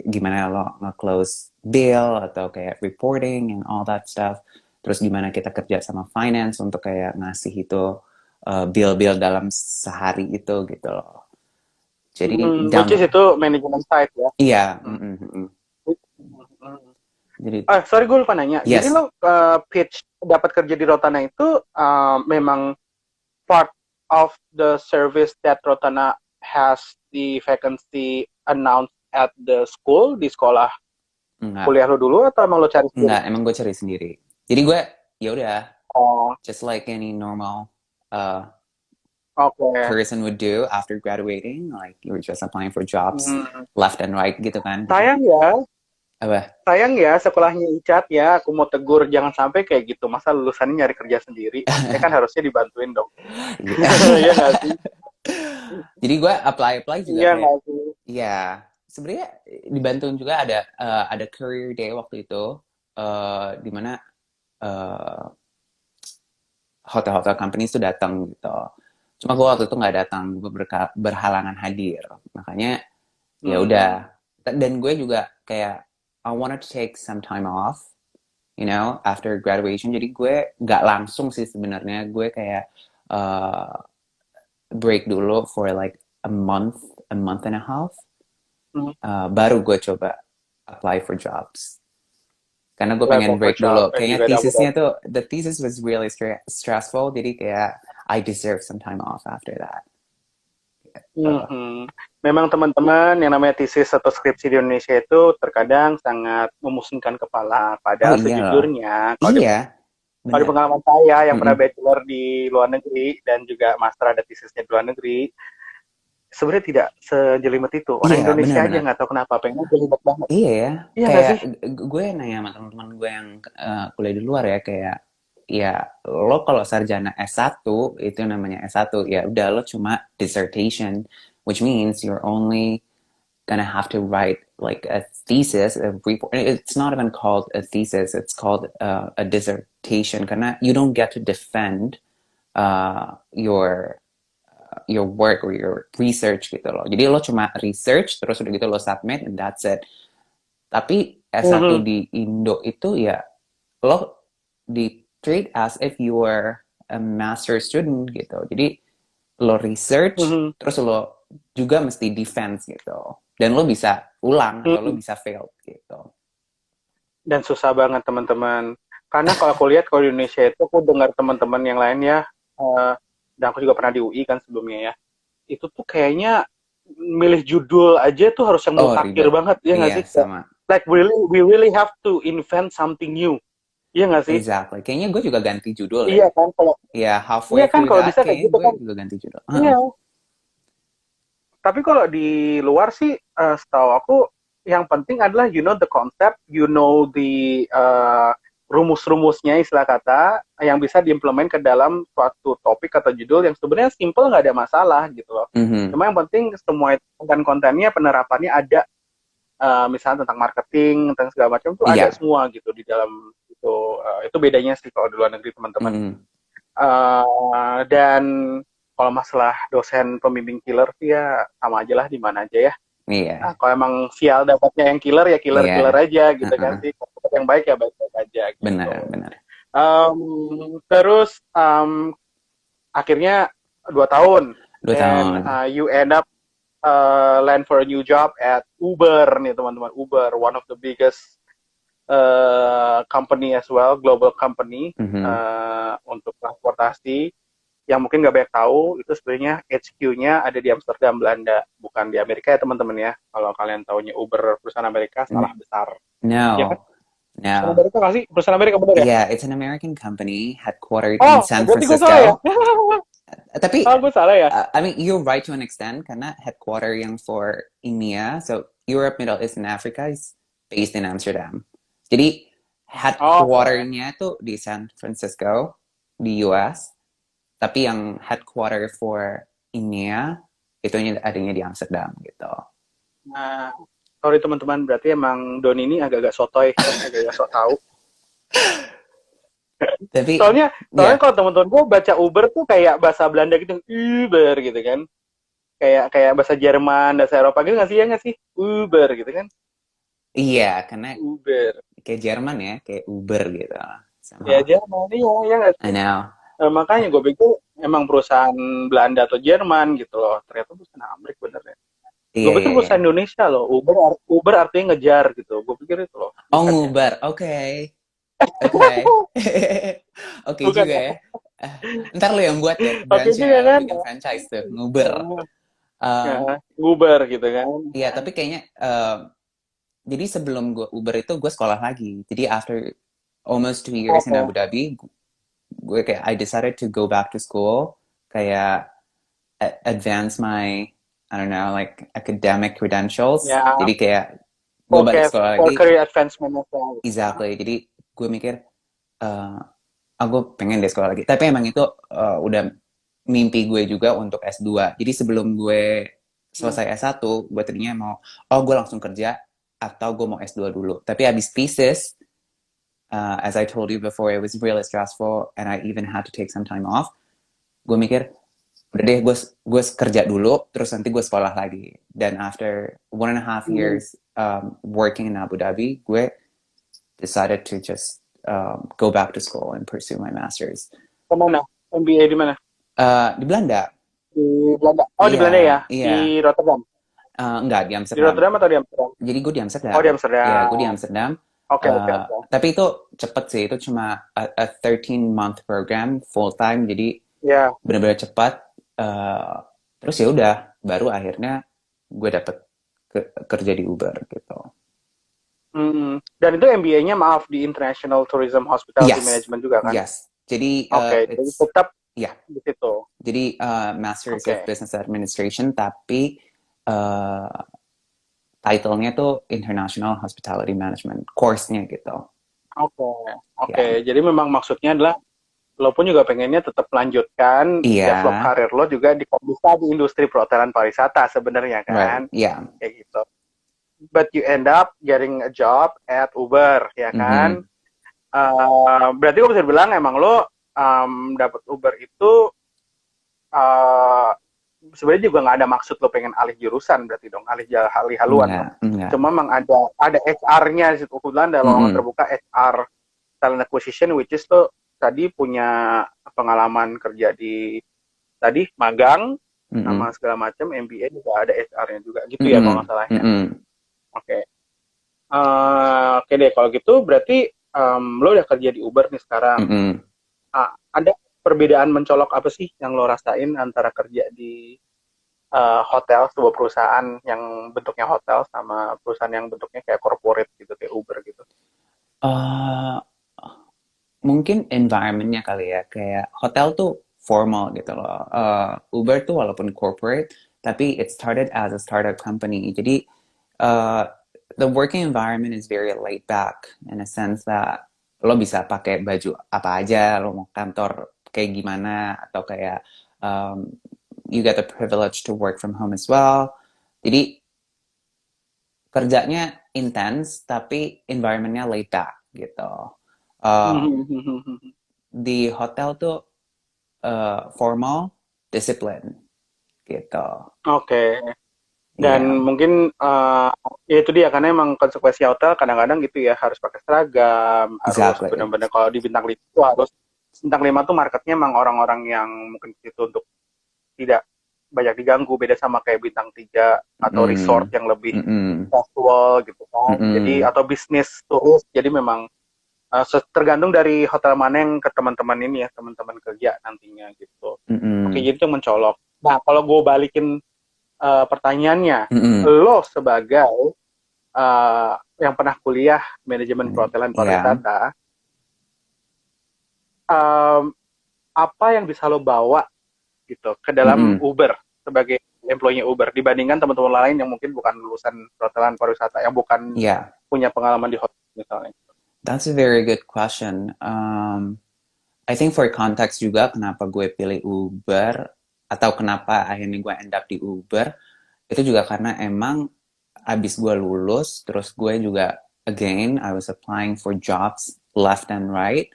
gimana lo nge-close bill atau kayak reporting and all that stuff. Terus gimana kita kerja sama finance untuk kayak ngasih itu bill-bill dalam sehari itu gitu loh. Jadi Which is down, itu manajemen side ya. iya, Hmm. jadi Sorry gue lupa nanya. Jadi yes, lo pitch dapat kerja di Rotana itu memang part of the service that Rotana has the vacancy announced at the school di sekolah enggak, kuliah lo dulu atau emang lo cari sendiri? enggak, emang gue cari sendiri. Jadi gue ya udah, Oh, just like any normal uh, oke. Okay. person would do after graduating, like you were just applying for jobs Hmm. left and right gitu kan. Sayang ya, Apa? sayang ya sekolahnya Icat ya. Aku mau tegur jangan sampai kayak gitu. Masa lulusannya nyari kerja sendiri? Ya kan harusnya dibantuin dong. Iya nggak sih? Jadi gue apply juga Iya kayak, nggak sih? ya sebenarnya dibantuin juga ada career day waktu itu, di mana eh, hotel-hotel company itu datang gitu. Cuma gue waktu itu nggak datang, gue berhalangan hadir. Makanya ya Hmm. udah. Dan gue juga kayak I wanted to take some time off, after graduation. Jadi gue nggak langsung sih sebenarnya. Gue kayak uh, break dulu for like a month and a half. Hmm. Baru gue coba apply for jobs. Karena gue Level pengen for break job dulu. and Kayaknya juga tesisnya double. tuh, the thesis was really stressful. Jadi kayak I deserve some time off after that. Mhm. Memang teman-teman yang namanya tesis atau skripsi di Indonesia itu terkadang sangat memusingkan kepala. Oh Padahal iya loh. sejujurnya, Iya, kalau di bener. pengalaman saya yang pernah Mm-mm. bachelor di luar negeri dan juga master ada tesisnya di luar negeri, sebenarnya tidak sejelimet itu. Orang Iya, Indonesia aja benar-benar. nggak tahu kenapa pengen jelimet banget. Iya ya, Iya nggak kayak sih? gue nanya sama teman-teman gue yang kuliah di luar ya, kayak ya lo kalau sarjana S1 itu namanya S1, ya udah lo cuma dissertation, which means you're only gonna have to write like a thesis, a report. It's not even called a thesis, it's called a dissertation karena you don't get to defend your work or your research gitu loh. Jadi lo cuma research terus udah gitu lo submit and that's it. Tapi S1 Mhm. di Indo itu ya lo di treat as if you were a master student gitu. Jadi lo research Mhm. terus lo juga mesti defense gitu. Dan lo bisa ulang atau lo Mhm. bisa fail gitu. Dan susah banget teman-teman. Karena kalau aku lihat kalau di Indonesia itu aku dengar teman-teman yang lain ya, eh, dan aku juga pernah di UI kan sebelumnya ya, itu tuh kayaknya milih judul aja tuh harus yang Oh, mutakhir ribet. banget, ya nggak Iya, sih? sama. Like we really have to invent something new, iya nggak sih? Exactly. Kayaknya gue juga ganti judul deh. Iya kan kalau Ya, iya halfway kan through kalau that, bisa kayak kayaknya gitu gue kan? juga ganti judul. Iya. Heeh. Tapi kalau di luar sih, setahu aku yang penting adalah you know the concept, you know the rumus-rumusnya istilah kata yang bisa diimplement ke dalam suatu topik atau judul yang sebenarnya simple nggak ada masalah gitu loh. Mhm. Cuma yang penting semua konten-kontennya penerapannya ada, misalnya tentang marketing, tentang segala macam tuh ada Iya. semua gitu di dalam itu. Itu bedanya sih kalau di luar negeri teman-teman. Mhm. Dan kalau masalah dosen pembimbing killer sih ya sama aja lah di mana aja ya. Iya. Kalau emang sial dapatnya yang killer ya killer-killer Iya. aja gitu kan Heeh. sih. Kalau dapet yang baik ya baik-baik aja gitu. Benar, benar. Terus akhirnya 2 tahun, 2 tahun. then you end up land for a new job at Uber nih teman-teman. Uber, one of the biggest company as well, global company Mhm. untuk transportasi. Yang mungkin nggak banyak tahu itu sebenarnya HQ-nya ada di Amsterdam, Belanda, bukan di Amerika ya teman-teman ya. Kalau kalian taunya Uber perusahaan Amerika salah besar. Ya kan? No, Perusahaan no. Amerika nggak sih? Perusahaan Amerika benar ya? Yeah, it's an American company headquartered in Oh, San berarti gue salah ya? Francisco. Tapi, Oh, gue salah ya? I mean, you're right to an extent karena headquarter yang for EMEA, so Europe, Middle East, and Africa is based in Amsterdam. Jadi Oh, oke. headquarternya tuh di San Francisco di US, tapi yang headquarter for EMEA itu adanya di Amsterdam gitu. Nah, sorry teman-teman, berarti emang Don ini agak-agak sotoy ya, agak-agak sok tahu. Tapi Soalnya, soalnya ya, kalau teman-teman gue baca Uber tuh kayak bahasa Belanda gitu, Uber gitu kan. Kayak kayak bahasa Jerman, bahasa Eropa gitu nggak sih, ya nggak sih? Uber gitu kan. iya karena Uber. kayak Jerman ya, kayak Uber gitu. Ya Somehow. Jerman, iya, ya nggak I sih? know. Makanya gue pikir emang perusahaan Belanda atau Jerman gitu loh. Ternyata perusahaan Amerika bener ya. Gue Iya, pikir iya, iya. perusahaan Indonesia loh. Uber artinya ngejar gitu. Gue pikir itu loh. Oh, Bukan ya? ngubar. Oke. Oke. Oke Bukan juga ya? ya. Eh, Ntar lo yang buat deh Oke juga branchnya, kan? bikin franchise tuh, Nguber. Ya, Um, Uber gitu kan. Iya, tapi kayaknya jadi sebelum gue Uber itu gue sekolah lagi. Jadi after almost 2 years in Oke. Abu Dhabi, gue kayak I decided to go back to school, kayak advance my I don't know like academic credentials. Ya, Jadi kayak gue oke, balik sekolah for lagi. career advancement aja. Exactly. Jadi gue mikir, eh aku pengen deh sekolah lagi. Tapi emang itu udah mimpi gue juga untuk S2. Jadi sebelum gue Hmm. selesai S1, gue tadinya mau, oh gue langsung kerja, atau gue mau S2 dulu. Tapi abis thesis, as I told you before, it was really stressful, and I even had to take some time off. Gue mikir, udah deh, gue kerja dulu, terus nanti gue sekolah lagi. Dan after 1.5 Hmm. years working in Abu Dhabi, gue decided to just go back to school and pursue my master's. Kemana? MBA di mana? Di Belanda. Di Belanda. Oh, di Iya, Belanda ya? iya. Di Rotterdam. Enggak, di Di Amsterdam. Rotterdam atau di Amsterdam? Jadi gue di Oh, Amsterdam. di Ya, Amsterdam. gue di Amsterdam. Oke, oke, oke. Tapi itu cepet sih. Itu cuma a 13-month program full time. Jadi Ya. benar-benar cepat. Terus ya udah, baru akhirnya gue dapet kerja di Uber gitu. Dan itu MBA-nya maaf di International Tourism Hospitality Yes, Management juga kan? yes. Jadi Oke, jadi tetap ya. di situ. Jadi Masters of Oke. Business Administration, tapi uh, title-nya tuh International Hospitality Management, course-nya gitu. Oke, oke. Ya, Jadi memang maksudnya adalah lo pun juga pengennya tetap melanjutkan iya, develop karir lo juga bisa di industri perhotelan pariwisata sebenarnya right, kan, ya, kayak gitu. But you end up getting a job at Uber, ya kan? mhm, Berarti lo bisa bilang emang lo dapat Uber itu uh, sebenarnya juga nggak ada maksud lo pengen alih jurusan berarti dong, alih haluan dong. enggak, Cuma memang ada HR-nya situ, kebetulan ada lowongan mhm, terbuka HR talent acquisition, which is tuh tadi punya pengalaman kerja di tadi magang sama mhm, segala macam, MBA juga ada HR-nya juga gitu ya kalau nggak mhm, salah ya. mhm, Oke. Oke deh kalau gitu berarti lo udah kerja di Uber nih sekarang. mhm. Ada perbedaan mencolok apa sih yang lo rasain antara kerja di hotel, sebuah perusahaan yang bentuknya hotel sama perusahaan yang bentuknya kayak corporate gitu kayak Uber gitu? Eh, Mungkin environment-nya kali ya, kayak hotel tuh formal gitu loh. Uber tuh walaupun corporate, tapi it started as a startup company. Jadi uh, the working environment is very laid back in a sense that lo bisa pakai baju apa aja, lo mau kantor kayak gimana, atau kayak um, you get the privilege to work from home as well. Jadi kerjanya intens, tapi environmentnya laid back gitu. Um, di hotel tuh formal, discipline gitu. Oke. Iya, Dan mungkin ya itu dia karena emang konsekuensi hotel kadang-kadang gitu ya harus pakai seragam, harus exactly. benar-benar kalau di bintang 5 itu harus bintang 5 tuh marketnya emang orang-orang yang mungkin itu untuk tidak banyak diganggu beda sama kayak bintang 3 atau resort Mm-mm. yang lebih Mm-mm. casual gitu kan. Jadi Mm-mm. atau bisnis turis. Jadi memang tergantung dari hotel mana yang ke teman-teman ini ya, teman-teman kerja nantinya gitu. Oke, Mm-mm. jadi itu mencolok. Nah, kalau gue balikin pertanyaannya, Mm-mm. lo sebagai yang pernah kuliah manajemen perhotelan Ya. pariwisata, um, apa yang bisa lo bawa gitu ke dalam Mm-mm. Uber sebagai employee Uber dibandingkan teman-teman lain yang mungkin bukan lulusan perhotelan pariwisata, yang bukan Yeah, punya pengalaman di hotel misalnya. that's a very good question. I think for context juga kenapa gue pilih Uber atau kenapa akhirnya gue end up di Uber itu juga karena emang abis gue lulus terus gue juga again I was applying for jobs left and right.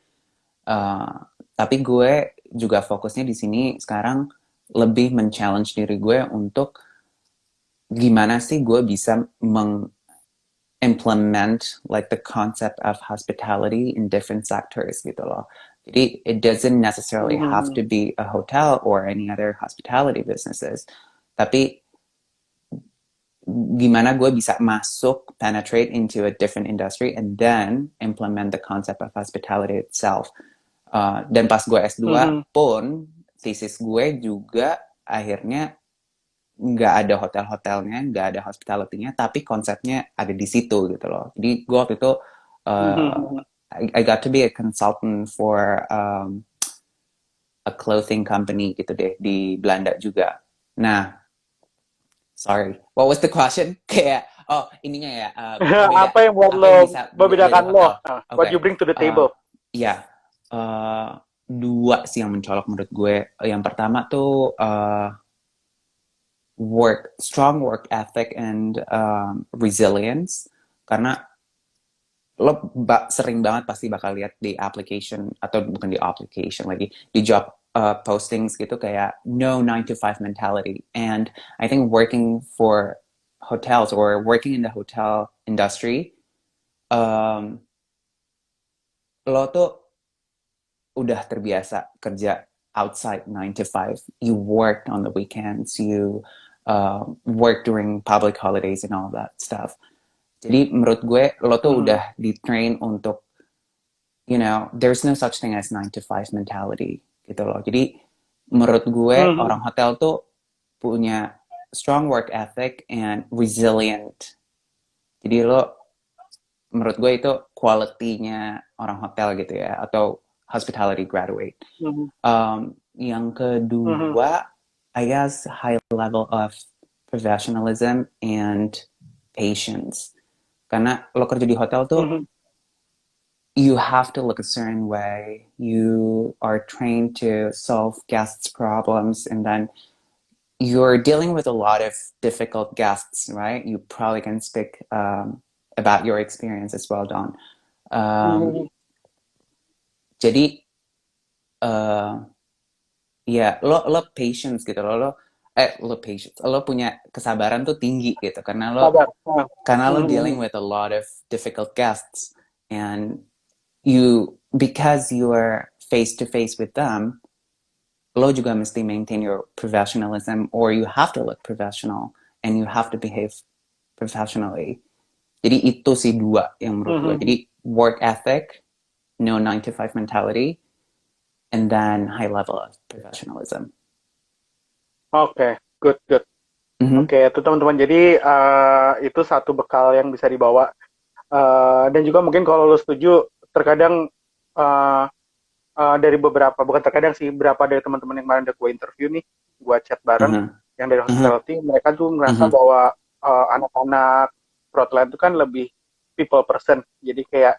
Uh, tapi gue juga fokusnya di sini sekarang lebih men-challenge diri gue untuk gimana sih gue bisa implement like the concept of hospitality in different sectors gitu loh. Jadi it doesn't necessarily have Hmm. to be a hotel or any other hospitality businesses. Tapi gimana gue bisa masuk, penetrate into a different industry and then implement the concept of hospitality itself. Dan pas gue S2 Hmm. pun thesis gue juga akhirnya nggak ada hotel-hotelnya, nggak ada hospitality-nya, tapi konsepnya ada di situ gitu loh. Jadi gue waktu itu uh, Hmm. I got to be a consultant for a clothing company gitu deh di Belanda juga. Nah, sorry, what was the question? Kayak oh ininya ya beda Apa yang buat apa lo yang bisa buat dari membedakan lo? hotel? Oke, What you bring to the uh, table? ya dua sih yang mencolok menurut gue. Yang pertama tuh strong work ethic and resilience. Karena lo sering banget pasti bakal lihat di application, atau bukan di application lagi, di job postings gitu, kayak no 9 to 5 mentality. And I think working for hotels or working in the hotel industry, um, lo tuh udah terbiasa kerja outside 9 to 5. You work on the weekends, you work during public holidays and all that stuff. Jadi menurut gue, lo tuh udah di-train untuk, there's no such thing as 9 to 5 mentality gitu loh. Jadi menurut gue, orang hotel tuh punya strong work ethic and resilient. Jadi menurut gue itu quality-nya orang hotel gitu ya, atau hospitality graduate. Yang kedua, I guess high level of professionalism and patience. Karena lo kerja di hotel tuh, you have to look a certain way. You are trained to solve guests' problems, and then you're dealing with a lot of difficult guests, right? You probably can speak about your experience as well, Don. Jadi, ya lo patience gitu lo punya kesabaran tuh tinggi gitu, karena lo dealing with a lot of difficult guests, and because you are face to face with them, lo juga mesti maintain your professionalism, or you have to look professional and you have to behave professionally. Jadi itu sih dua yang menurut gue. Jadi work ethic, no 9 to 5 mentality, and then high level of professionalism. Oke, good. Oke, itu teman-teman. Jadi itu satu bekal yang bisa dibawa. Dan juga mungkin kalau lo setuju, terkadang dari bukan terkadang sih, berapa dari teman-teman yang kemarin udah gue interview nih, gue chat bareng, yang dari hospitality, mereka tuh merasa bahwa anak-anak Protelan itu kan lebih people person, jadi kayak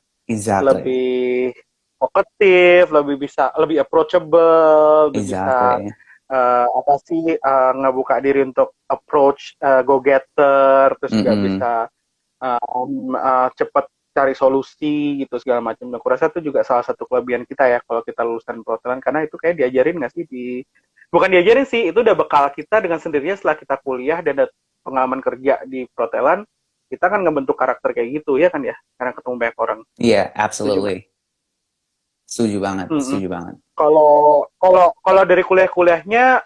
lebih talkative, lebih approachable, lebih bisa ngebuka diri untuk approach go-getter, terus juga bisa cepat cari solusi gitu segala macam. Aku rasa itu juga salah satu kelebihan kita ya kalau kita lulusan Protelan, karena itu kayak diajarin nggak sih bukan diajarin sih, itu udah bekal kita dengan sendirinya setelah kita kuliah dan ada pengalaman kerja di Protelan, kita kan ngebentuk karakter kayak gitu ya kan ya, karena ketemu banyak orang. Iya, absolutely. Setuju banget. Kalau dari kuliahnya,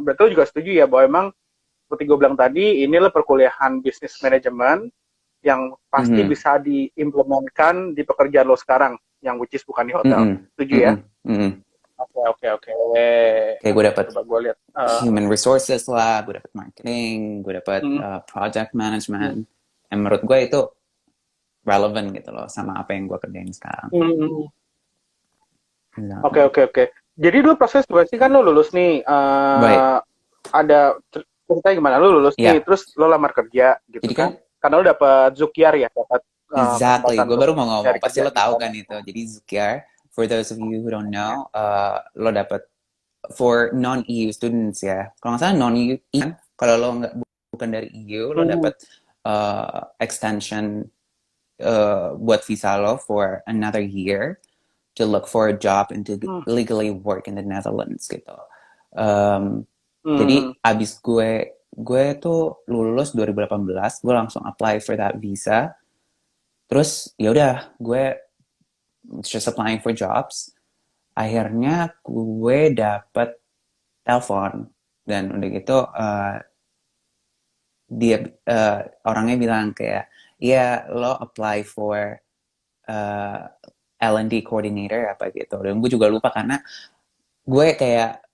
betul juga setuju ya bahwa emang seperti gue bilang tadi, inilah perkuliahan bisnis manajemen yang pasti bisa diimplementkan di pekerjaan lo sekarang, yang which is bukan di hotel. Setuju ya? Oke. Kayak gue dapat human resources lah, gue dapat marketing, gue dapat project management. Dan menurut gue itu relevant gitu loh sama apa yang gue kerjain sekarang. Oke. Jadi dulu proses berarti kan lo lulus nih, ada ceritanya gimana? Lo lulus nih, terus lo lamar kerja gitu. Jadi kan? Karena lo dapat Zukyar ya, dapat. Exactly, gue baru mau ngomong, pasti lo tahu kan itu. Jadi Zukyar, for those of you who don't know, lo dapat for non-EU students ya. Kalau nggak salah non-EU, kalau lo bukan dari EU, lo dapat extension buat visa lo for another year to look for a job and to legally work in the Netherlands gitu. Jadi abis gue tuh lulus 2018, gue langsung apply for that visa. Terus ya udah, gue just applying for jobs. Akhirnya gue dapet telepon, dan udah gitu dia orangnya bilang kayak, ya lo apply for L&D coordinator apa gitu. Dan gue juga lupa karena gue kayak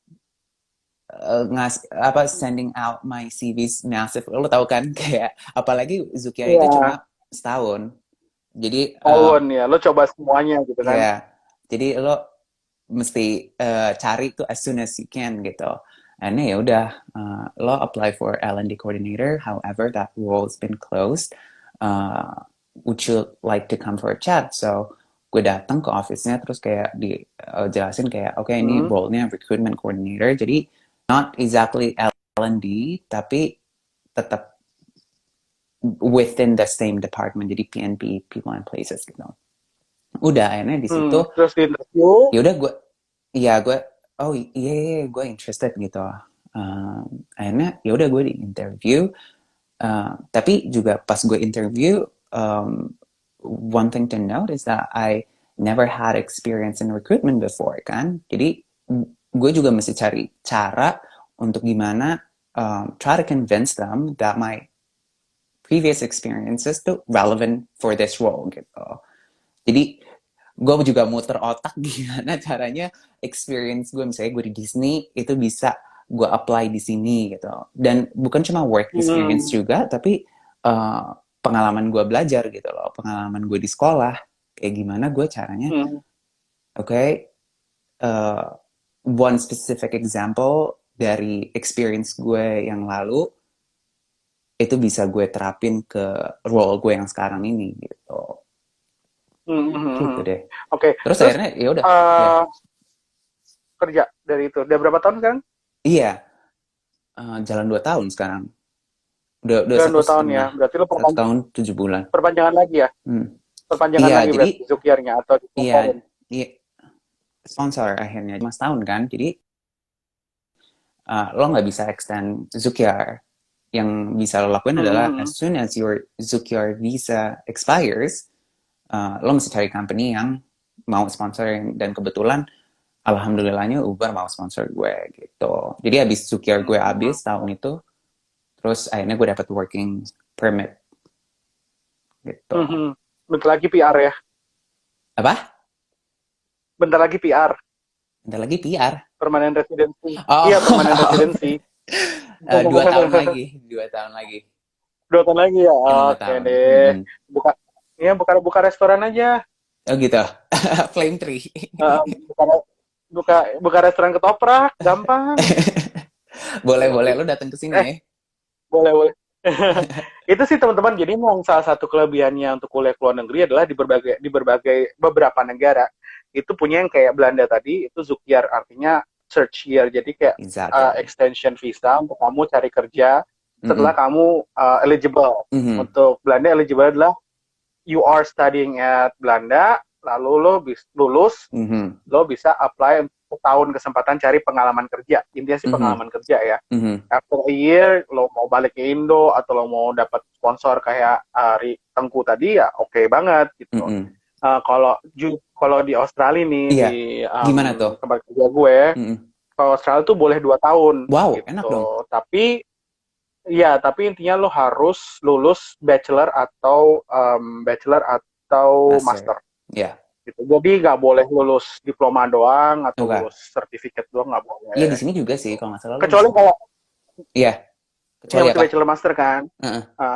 sending out my CVs massive. Lo tau kan, kayak apalagi Zukyar itu cuma setahun. Jadi ya, lo coba semuanya gitu kan. Iya. Jadi lo mesti cari tuh as soon as you can gitu. And ya udah, lo apply for L&D coordinator, however that role's been closed. Would you like to come for a chat? So gue datang ke office-nya, terus kayak dijelasin kayak, okay, ini role-nya recruitment coordinator, jadi not exactly L&D tapi tetap within the same department, jadi PNP, People and Places gitu. Udah akhirnya di situ Terus di interview. ya udah gue oh iya gue interested gitu. Akhirnya ya udah gue di interview. Tapi juga pas gue interview, one thing to note is that I never had experience in recruitment before kan. Jadi gue juga mesti cari cara untuk gimana try to convince them that my previous experiences tuh relevant for this role gitu. Jadi gue juga muter otak gimana caranya experience gue, misalnya gue di Disney itu bisa gue apply di sini gitu. Dan bukan cuma work experience juga, tapi pengalaman gue belajar gitu loh, pengalaman gue di sekolah, kayak gimana gue caranya. Okay, one specific example dari experience gue yang lalu itu bisa gue terapin ke role gue yang sekarang ini gitu. Gitu deh. Oke. Terus akhirnya ya udah ya. Kerja dari itu. Udah berapa tahun sekarang? Iya, jalan 2 tahun sekarang. Udah Jalan 2 tahun ya. 1,5. Berarti lo 1 tahun 7 bulan. perpanjangan lagi ya? Perpanjangan Iya, lagi jadi berarti Zukiarnya atau disponsorin? iya, sponsor akhirnya 5 tahun kan. Jadi lo nggak bisa extend Zukiar. Yang bisa lo lakuin adalah as soon as your Zukiar visa expires, lo mesti cari company yang mau sponsorin. Dan kebetulan alhamdulillahnya Uber mau sponsor gue gitu. Jadi habis Zukiar gue habis tahun itu, terus akhirnya gue dapet working permit gitu. Bentar lagi PR ya? Apa? Bentar lagi PR. Bentar lagi PR. Permanent residency. Oh. Iya, permanent residency. 2 tahun lagi. 2 tahun lagi. 2 tahun lagi ya? Oke deh. Buka restoran aja. Oh gitu. Flame Tree. Buka restoran ketoprak, gampang. Boleh, lu datang ke sini ya. Boleh. Itu sih teman-teman, jadi memang salah satu kelebihannya untuk kuliah ke luar negeri adalah di berbagai beberapa negara itu punya yang kayak Belanda tadi itu Zukiar, artinya search year, jadi kayak extension visa untuk kamu cari kerja setelah kamu eligible. Untuk Belanda eligible adalah you are studying at Belanda, lalu lo lulus, lo bisa apply tahun kesempatan cari pengalaman kerja. Intinya sih pengalaman kerja ya. After a year, lo mau balik ke Indo atau lo mau dapat sponsor kayak Tengku tadi ya oke banget gitu. Kalau di Australia nih, iya. di gimana tuh? tempat kerja gue, kalau Australia tuh boleh 2 tahun. Wow, gitu. enak dong. Tapi intinya lo harus lulus bachelor atau master. Iya. Gitu. Jadi nggak boleh lulus diploma doang atau lulus sertifikat doang, nggak boleh. Iya, di sini juga sih kalau nggak salah. Kecuali kalau kecuali apa? Bachelor master kan.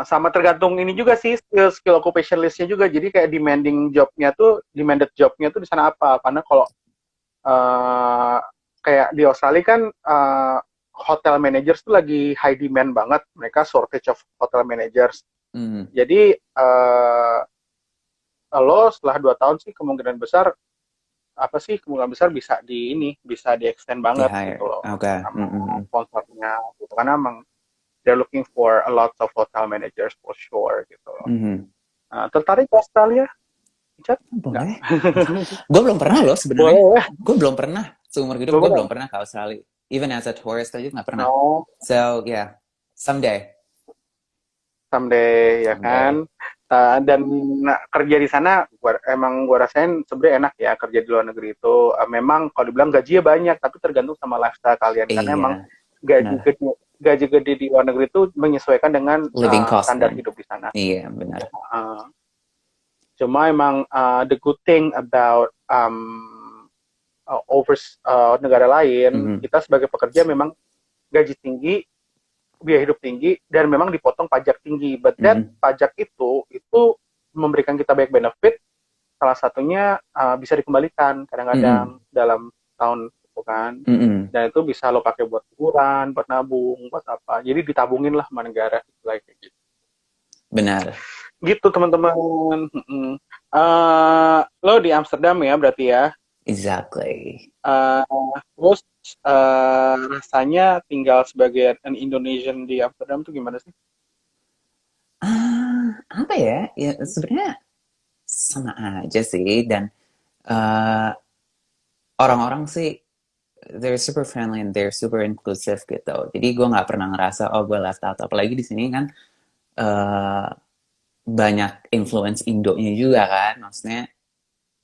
Sama tergantung ini juga sih skill occupation listnya juga. Jadi kayak demanded jobnya tuh di sana apa? Karena kalau kayak di Australia kan hotel managers tuh lagi high demand banget. Mereka shortage of hotel managers. Jadi lo setelah 2 tahun sih kemungkinan besar bisa di extend banget gitu loh sama sponsornya gitu. Karena emang they're looking for a lot of hotel managers for sure gitu loh. Tertarik ke Australia? Boleh. Gue belum pernah loh sebenarnya. Gue belum pernah seumur hidup gue belum pernah ke Australia. Even as a tourist aja nggak pernah. So yeah, someday ya kan. Dan kerja di sana gue rasain sebenarnya enak ya kerja di luar negeri itu. Memang kalau dibilang gajinya banyak, tapi tergantung sama lifestyle kalian. Karena emang gaji gede di luar negeri itu menyesuaikan dengan standar hidup di sana. Iya, benar. Cuma emang the good thing about negara lain, kita sebagai pekerja memang gaji tinggi, biaya hidup tinggi, dan memang dipotong pajak tinggi. But that pajak itu memberikan kita banyak benefit. Salah satunya bisa dikembalikan kadang-kadang dalam tahun itu kan. Dan itu bisa lo pakai buat liburan, buat nabung, buat apa. Jadi ditabungin lah sama negara kayak gitu. Benar. Gitu teman-teman. Lo di Amsterdam ya berarti ya? Exactly. Terus rasanya tinggal sebagai an Indonesian di Amsterdam tuh gimana sih? Apa ya? Ya sebenarnya sama aja sih dan eh, orang-orang sih they're super friendly and they're super inclusive gitu. Jadi gue nggak pernah ngerasa oh gue left out. Apalagi di sini kan eh, banyak influence Indonya juga kan. Maksudnya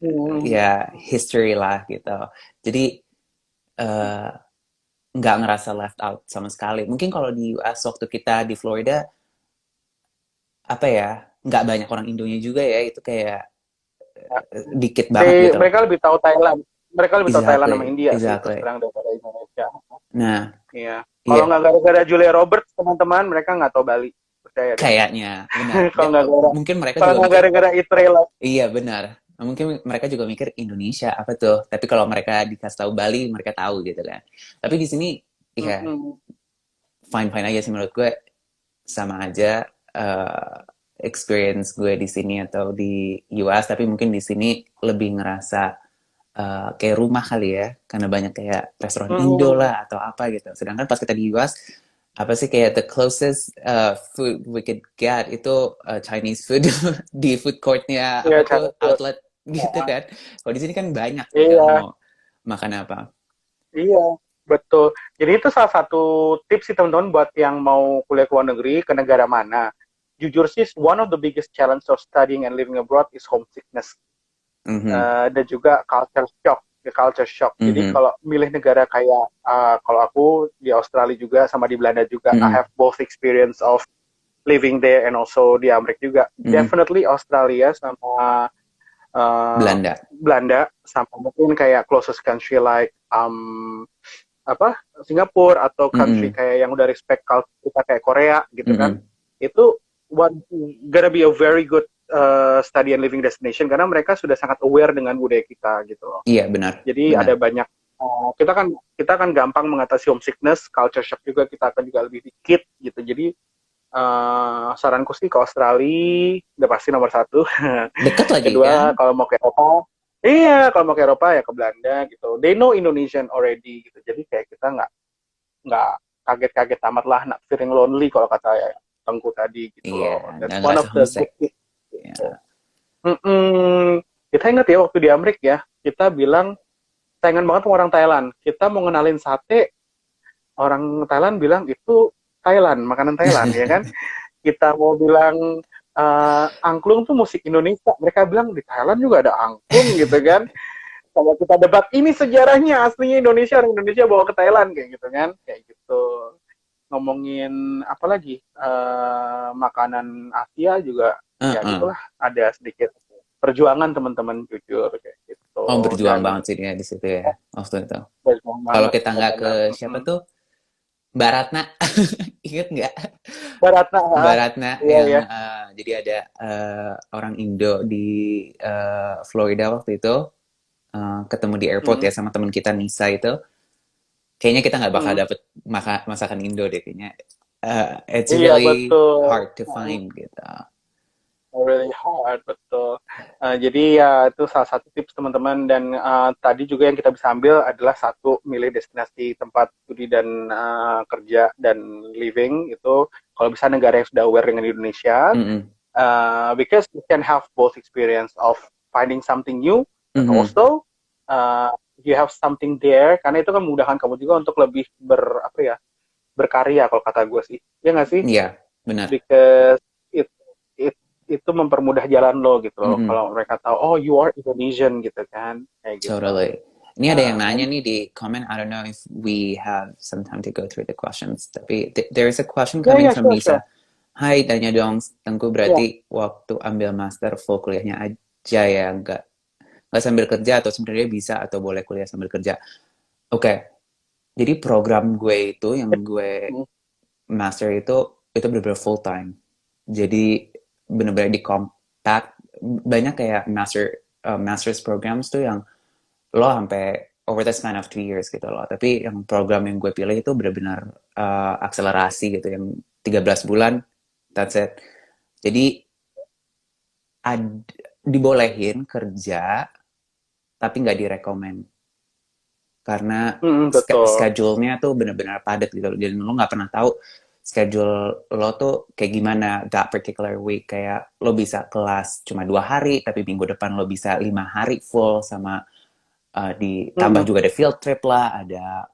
Hmm. ya history lah gitu. Jadi eh, nggak ngerasa left out sama sekali. Mungkin kalau di US waktu kita di Florida apa ya nggak banyak orang Indonya juga ya itu kayak dikit banget gitu. Mereka lebih tahu Thailand. Mereka lebih tahu Thailand sama Exactly, India sih terus exactly. terang daripada Indonesia. Nah, Iya. Kalau iya nggak gara-gara Julia Roberts teman-teman mereka nggak tahu Bali. Percaya deh. kayaknya benar. Kalau nggak gara Mungkin mereka kalau juga nggak mikir gara-gara Israel. iya benar. Mungkin mereka juga mikir Indonesia apa tuh. Tapi kalau mereka dikasih tahu Bali, mereka tahu gitu kan. Tapi di sini, ya Mm-mm. fine fine aja sih menurut gue. Sama aja experience gue di sini atau di US. Tapi mungkin di sini lebih ngerasa kayak rumah kali ya. Karena banyak kayak restoran Indo Mm-mm. lah atau apa gitu. Sedangkan pas kita di US, apa sih kayak the closest food we could get itu Chinese food di food courtnya Iya, apa tuh Chinese food. outlet gitu Ah, kan. Kalau di sini kan banyak gitu iya, mau makan apa. iya, betul. Jadi itu salah satu tips sih teman-teman buat yang mau kuliah ke luar negeri ke negara mana. Jujur sih, one of the biggest challenge of studying and living abroad is homesickness. Mhm, Dan juga culture shock, culture shock. Jadi mhm, kalau milih negara kayak kalau aku di Australia juga sama di Belanda juga, I mhm, have both experience of living there and also di Amerika juga. mhm. Definitely Australia sama uh, Belanda. Belanda sama mungkin kayak closest country like apa Singapura atau country Mhm, kayak yang udah respect culture kita kayak Korea gitu kan. mhm. Itu one gonna be a very good study and living destination karena mereka sudah sangat aware dengan budaya kita gitu loh. Iya benar, Jadi benar. ada banyak kita kan gampang mengatasi homesickness, culture shock juga kita akan juga lebih dikit gitu. Jadi saranku sih ke Australia udah pasti nomor satu. Dekat lagi kan? Kedua kalau mau ke Eropa, iya kalau mau ke Eropa ya ke Belanda gitu. They know Indonesian already gitu. Jadi kayak kita nggak kaget-kaget amat lah, not feeling lonely kalau kata ya, Tengku tadi gitu Iya, loh. nggak That's one ngerasa of the homesick. good things. Ya. Mm-mm. Kita ingat ya waktu di Amerika ya, kita bilang saingan banget sama orang Thailand. Kita mau ngenalin sate, orang Thailand bilang itu Thailand, makanan Thailand ya kan. Kita mau bilang angklung tuh musik Indonesia, mereka bilang di Thailand juga ada angklung gitu kan. Kalau kita debat ini sejarahnya aslinya Indonesia, orang Indonesia bawa ke Thailand kayak gitu kan, kayak gitu. Ngomongin apa lagi makanan Asia juga ya Heeh. gitulah, ada sedikit perjuangan teman-teman jujur kayak Oh gitu berjuang dan banget sih dia di situ ya waktu itu. berjuang Kalau banget kita nggak ke benar. siapa tuh Mbak Ratna, inget nggak? Baratna, Mbak Ratna iya yang ya. jadi ada orang Indo di Florida waktu itu ketemu di airport Mm, ya sama teman kita Nisa itu. Kayaknya kita nggak bakal mm. dapet masakan Indo deh kayaknya. It's Iya really betul. hard to find gitu. Really hard, betul. Jadi ya itu salah satu tips teman-teman dan tadi juga yang kita bisa ambil adalah satu milih destinasi tempat studi dan kerja dan living itu kalau bisa negara yang sudah aware dengan Indonesia, Mm-mm. because you can have both experience of finding something new but Mhm. also you have something there karena itu kan memudahkan kamu juga untuk lebih apa ya berkarya kalau kata gue sih ya nggak sih Iya, benar. because it, it itu mempermudah jalan lo gitu loh. Mm-mm. Kalau mereka tahu, oh you are Indonesian gitu kan, kayak gitu. Totally. Ini ada yang nanya And, nih di komen. I don't know if we have some time to go through the questions. Tapi there is a question ya coming ya from sure sure. Nisa. Hai, tanya dong, Tengku Ya. berarti waktu ambil master full kuliahnya aja ya, nggak sambil kerja atau sebenarnya bisa atau boleh kuliah sambil kerja? Oke, jadi program gue itu yang gue Hmm. master itu benar-benar full time. Jadi benar-benar di compact. Banyak kayak masters programs tuh yang lo sampai over the span of 2 years gitu loh. Tapi yang program yang gue pilih itu benar-benar akselerasi gitu, yang 13 bulan, that's it. Jadi dibolehin kerja, tapi nggak direkomend. karena Betul. schedule-nya tuh benar-benar padat gitu. Jadi lo nggak pernah tahu schedule lo tuh kayak gimana. That particular week kayak lo bisa kelas cuma 2 hari, tapi minggu depan lo bisa 5 hari full sama ditambah Mm-mm. juga ada field trip lah, ada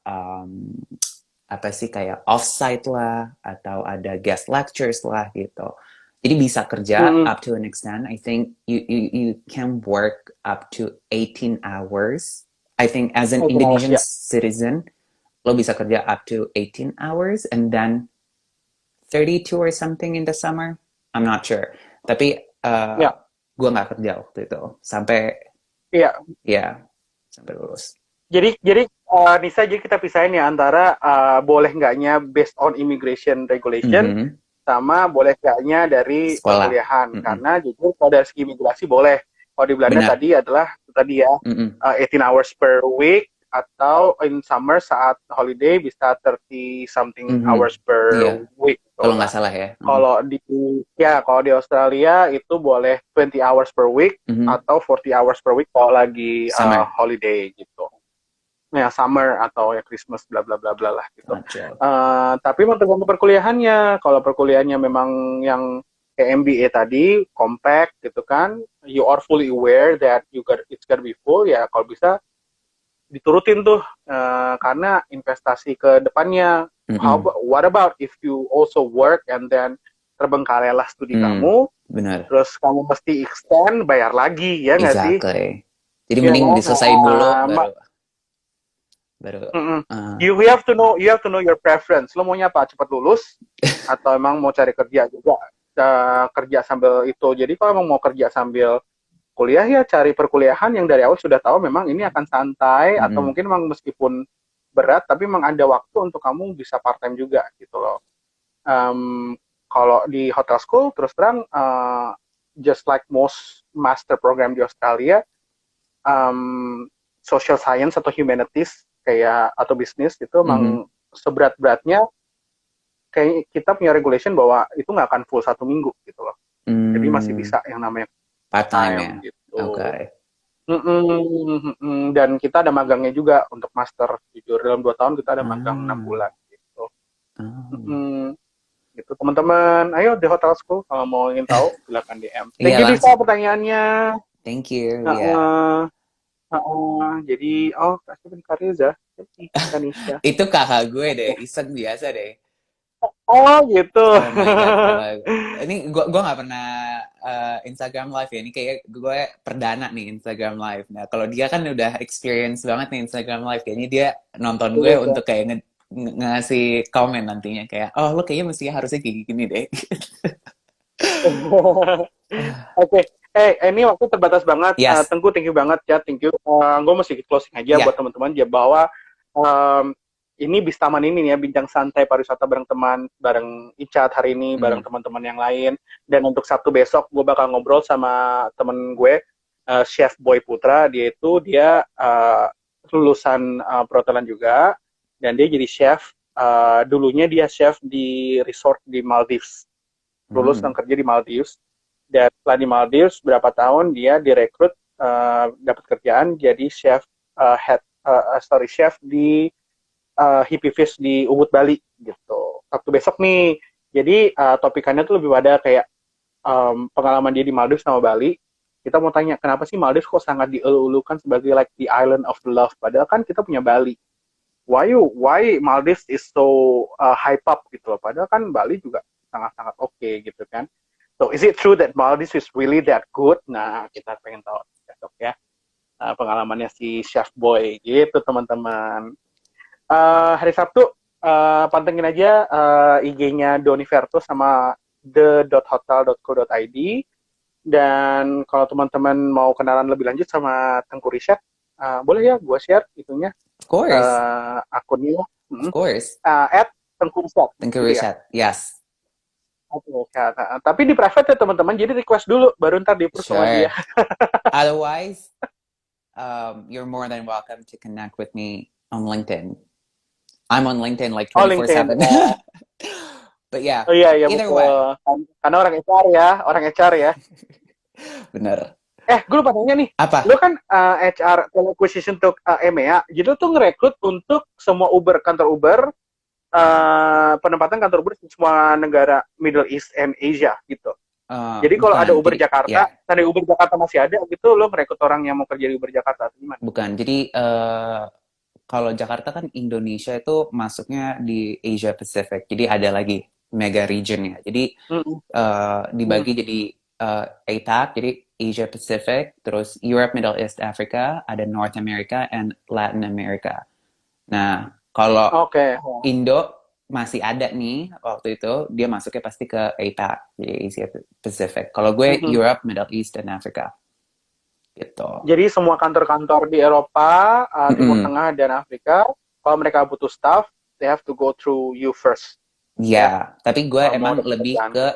apa sih kayak offsite lah, atau ada guest lectures lah gitu. Jadi bisa kerja Mm-mm. up to an extent. I think you can work up to 18 hours. I think as an 18 hours Indonesian ya. citizen, lo bisa kerja up to 18 hours and then 32 or something in the summer. I'm not sure. Tapi Ya, gue nggak kerja waktu itu sampai iya. ya sampai lulus. Nisa, jadi kita pisahin ya antara boleh nggaknya based on immigration regulation Mhm. sama boleh nggaknya dari Sekolah. perkuliahan. Mm-mm. Karena jujur kalau dari segi imigrasi boleh. Kalau di Belanda Benar. tadi adalah itu tadi ya, Mm-mm. 18 hours per week, atau in summer saat holiday bisa 30 something Mhm. hours per Iya, week. kalau Gitu. nggak Nah, salah ya. Mm. kalau di Australia itu boleh 20 hours per week Mhm. atau 40 hours per week kalau lagi Summer. holiday gitu. Ya summer atau ya Christmas bla bla bla bla lah gitu. Gotcha. Tapi mau tergantung perkuliahannya. Kalau perkuliahannya memang yang kayak MBA tadi, compact gitu kan, you are fully aware that it's gonna be full, ya kalau bisa diturutin tuh, karena investasi ke depannya. Mm-mm. What about if you also work and then terbengkalailah studi Hmm, kamu, benar. terus kamu mesti extend, bayar lagi, ya nggak sih? Exactly. Jadi Ya mending kan? diselesain dulu baru baru Mm-mm. uh, You have to know your preference. Lo maunya apa? Cepat lulus atau emang mau cari kerja juga? Kerja sambil itu. Jadi kalau emang mau kerja sambil kuliah, ya cari perkuliahan yang dari awal sudah tahu memang ini akan santai, atau mm-mm. mungkin memang meskipun berat tapi memang ada waktu untuk kamu bisa part time juga gitu loh. Kalau di hotel school terus terang, just like most master program di Australia, social science atau humanities kayak atau bisnis itu Mhm. emang seberat-beratnya, kayak kita punya regulation bahwa itu nggak akan full 1 minggu gitu loh. Jadi masih Hmm, bisa yang namanya part time ya. time gitu. Okay. Dan kita ada magangnya juga untuk master. Jujur dalam 2 tahun kita ada magang 6 Ah. bulan gitu. Oh. Mm-mm. Gitu teman-teman. Ayo di Hotel School kalau mau ingin tahu silakan DM. Iya Thank you Lisa langsung. pertanyaannya. Thank you. Ya. Uh, jadi kasih Kak Reza. Jadi Kanisha. Itu kakak gue deh, Oke. iseng biasa deh. Oh gitu. Oh my god, kakak. Ini gue nggak pernah Instagram live ya. Ini kayak gue perdana nih Instagram live. Nah, kalau dia kan udah experience banget nih Instagram live. Kayaknya dia nonton gue Gitu. untuk kayak ngasih komen nantinya kayak, oh lo kayaknya mesti harusnya kayak gini deh. Oke. Ini waktu terbatas banget. Yes, Tengku, thank you banget ya, thank you. Gue mesti closing aja ya, buat teman-teman ya, bahwa ini Bistaman ini nih ya, bincang santai pariwisata bareng teman, bareng Icat hari ini, bareng mm, teman-teman yang lain. Dan untuk Sabtu besok gue bakal ngobrol sama temen gue, Chef Boy Putra. Dia lulusan perhotelan juga, dan dia jadi chef. Dulunya dia chef di resort di Maldives, lulus dan mm, kerja di Maldives. Dan setelah di Maldives berapa tahun dia direkrut, dapat kerjaan jadi chef di Hippie Fish di Ubud Bali gitu. Sabtu besok nih. Jadi topikannya tuh lebih pada kayak pengalaman dia di Maldives sama Bali. Kita mau tanya kenapa sih Maldives kok sangat dielu-elukan sebagai like the island of love, padahal kan kita punya Bali. Why Maldives is so hype up gitu loh, padahal kan Bali juga sangat-sangat oke gitu kan. So is it true that Maldives is really that good? Nah, kita pengen tahu besok ya, pengalamannya si Chef Boy gitu teman-teman. Hari Sabtu pantengin aja IG-nya Doni Verto sama the.hotel.co.id. Dan kalau teman-teman mau kenalan lebih lanjut sama Tengku Riset, boleh ya gue share itunya, of course, akunnya, of course. Tengku Riset Thank you, gitu ya. Richard. Yes, Oke, tapi di private ya teman-teman, jadi request dulu baru ntar di approve sama dia. sure. Otherwise, you're more than welcome to connect with me on LinkedIn. I'm on LinkedIn like Oh, LinkedIn. 24/7. But yeah, Oh iya either way. betul. Karena orang HR ya, orang HR ya. Bener. Gue lupa nanya nih. Lo Apa? kan HR talent acquisition untuk EMEA, jadi lo tuh ngerekrut untuk semua Uber, kantor Uber, penempatan kantor Uber di semua negara Middle East and Asia gitu. Jadi kalau ada Bukan. Uber Jadi ya, Jakarta, tadi Uber Jakarta masih ada gitu, lo ngerekrut orang yang mau kerja di Uber Jakarta atau gimana? bukan. Jadi kalau Jakarta kan Indonesia itu masuknya di Asia Pacific. Jadi ada lagi mega region ya. Jadi Mm-mm. Mm. dibagi jadi APAC, jadi Asia Pacific, terus Europe, Middle East, Africa, ada North America, and Latin America. Nah, kalau Oke. Indo masih ada nih waktu itu, dia masuknya pasti ke APAC, jadi Asia Pacific. Kalau gue Mm-mm. Europe, Middle East, dan Africa, gitu. Jadi semua kantor-kantor di Eropa, Timur Mm-mm. Tengah dan Afrika, kalau mereka butuh staff, they have to go through you first, Ya, ya. tapi gue Kalau mau emang dapat lebih kerjaan. ke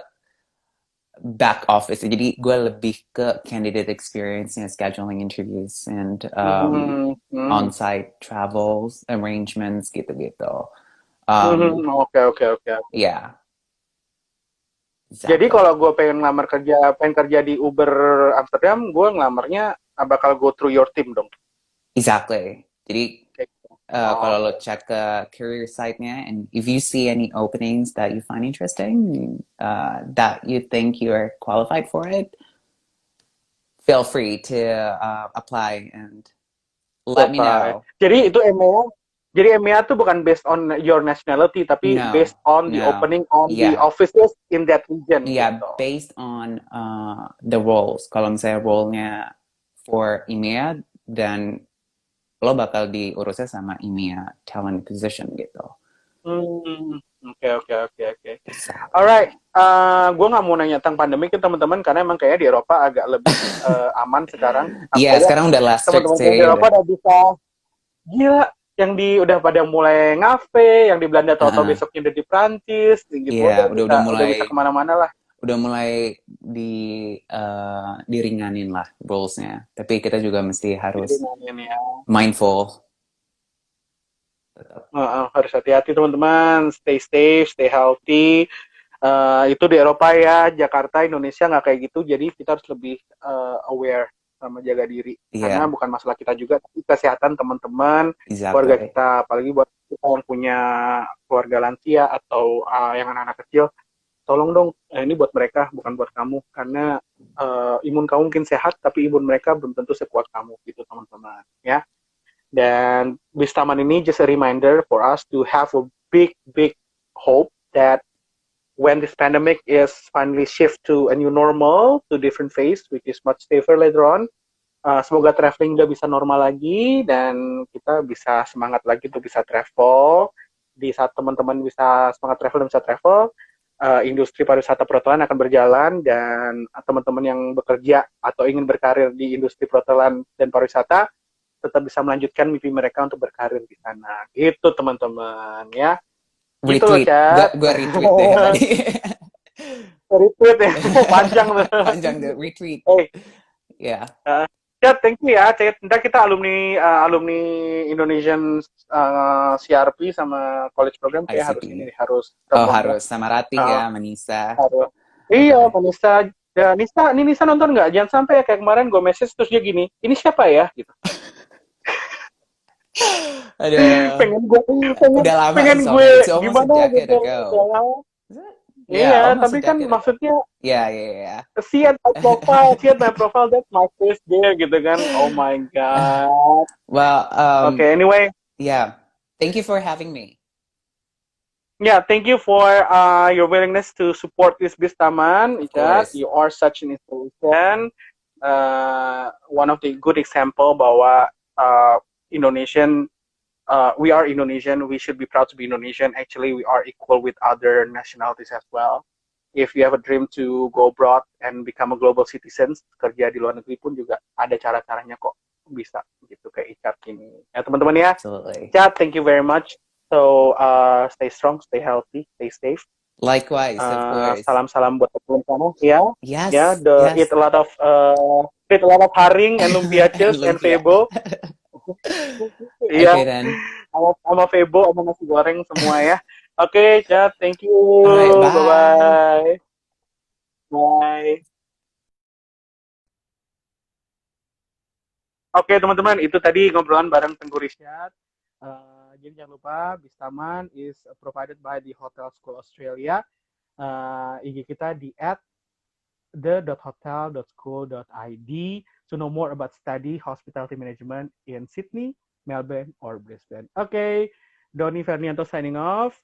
back office. Jadi gue lebih ke candidate experience-nya, scheduling interviews, and Hmm, hmm, on-site travels, arrangements, gitu-gitu. Um, oke, oke, oke. yeah, Jadi exactly. kalau gue pengen kerja di Uber Amsterdam, gue ngelamarnya bakal go through your team dong. Exactly. Jadi Kayak gitu. kalau lo Oke. cek ke career site-nya, and if you see any openings that you find interesting, that you think you are qualified for it, feel free to apply and let me Bye. know. Jadi itu EMEA. Jadi EMEA tuh bukan based on your nationality, tapi No, based on the no. opening on the Yeah, offices in that region yeah, gitu. based on the roles. Kalau misalnya role-nya for EMEA, dan lo bakal diurusnya sama EMEA talent position gitu. Oke, oke, oke, oke. Alright, Exactly. gue nggak mau nanya tentang pandemi ke teman-teman karena emang kayaknya di Eropa agak lebih aman sekarang. Iya, Aku lihat sekarang udah last strict teman-teman sih. di Eropa udah bisa gila, yang di udah pada mulai ngafe, yang di Belanda tahu-tahu Heeh. besoknya udah di Prancis, gitu Iya, udah bisa kemana-mana lah. udah mulai diringanin lah rules-nya. Tapi kita juga mesti Jadi harus ini ya. mindful. Tetap. Harus hati-hati teman-teman, stay safe, stay healthy. Itu di Eropa ya, Jakarta, Indonesia nggak kayak gitu, jadi kita harus lebih aware sama jaga diri. Karena Iya, bukan masalah kita juga, tapi kesehatan teman-teman, keluarga exactly. kita, apalagi buat kita yang punya keluarga lansia atau yang anak-anak kecil, tolong dong, ini buat mereka, bukan buat kamu, karena imun kamu mungkin sehat, tapi imun mereka belum tentu sekuat kamu, gitu teman-teman. Ya. Dan bis taman ini just a reminder for us to have a big, big hope that when this pandemic is finally shift to a new normal, to different phase, which is much safer later on, semoga traveling udah bisa normal lagi dan kita bisa semangat lagi untuk bisa travel. Di saat teman-teman bisa semangat travel dan bisa travel, industri pariwisata perhotelan akan berjalan dan teman-teman yang bekerja atau ingin berkarir di industri perhotelan dan pariwisata tetap bisa melanjutkan mimpi mereka untuk berkarir di sana. Gitu teman-teman ya. Gitu loh, Retweet. Chat. Gua retweet deh yang tadi. Retweet ya, panjang tuh. Panjang deh, retweet. Hey, Ya, Chat, thank you ya. Chat, ntar kita alumni Indonesian CRP sama college program kayak harus ini ICP. harus Oh, telepon ya. harus sama Ratih Uh, ya, Manisa. harus. Iya, Oke. Vanessa. Ya, Nisa nonton nggak? Jangan sampai ya kayak kemarin gue message terus dia gini, ini siapa ya? Gitu. Aduh, pengen gue, pengen, udah lama pengen gue soalnya. It's almost a gimana decade gitu. ago. Is it? Iya, Yeah, almost a tapi kan decade ago. maksudnya Yeah, yeah, see at my profile, that's my face there gitu kan. Oh my yeah. god. Well, Okay, anyway, yeah. Thank you for having me. yeah, thank you for your willingness to support this Bistaman, Of Ijat. course. You are such an inspiration. One of the good example bahwa Indonesian, we are Indonesian. We should be proud to be Indonesian. Actually, we are equal with other nationalities as well. If you have a dream to go abroad and become a global citizen, kerja di luar negeri pun juga ada cara-caranya kok bisa gitu kayak Icat ini. Ya teman-teman ya, Absolutely. Icat, thank you very much. So stay strong, stay healthy, stay safe. Likewise, of course. Salam-salam buat teman kamu ya. Ya, Yes, yes. eat a lot of haring and lumpia And cheese and lumpia. febo. Iya, Okay then. sama febo sama nasi goreng semua ya. Oke, Chat, thank you. All right, Bye bye. bye. Bye. Oke teman-teman, itu tadi ngobrolan bareng Tengku Risyad. Jadi jangan lupa Bistaman is provided by the Hotel School Australia. IG kita di the.hotel.school.id to know more about study hospitality management in Sydney, Melbourne, or Brisbane. Okay, Doni Fernianto signing off.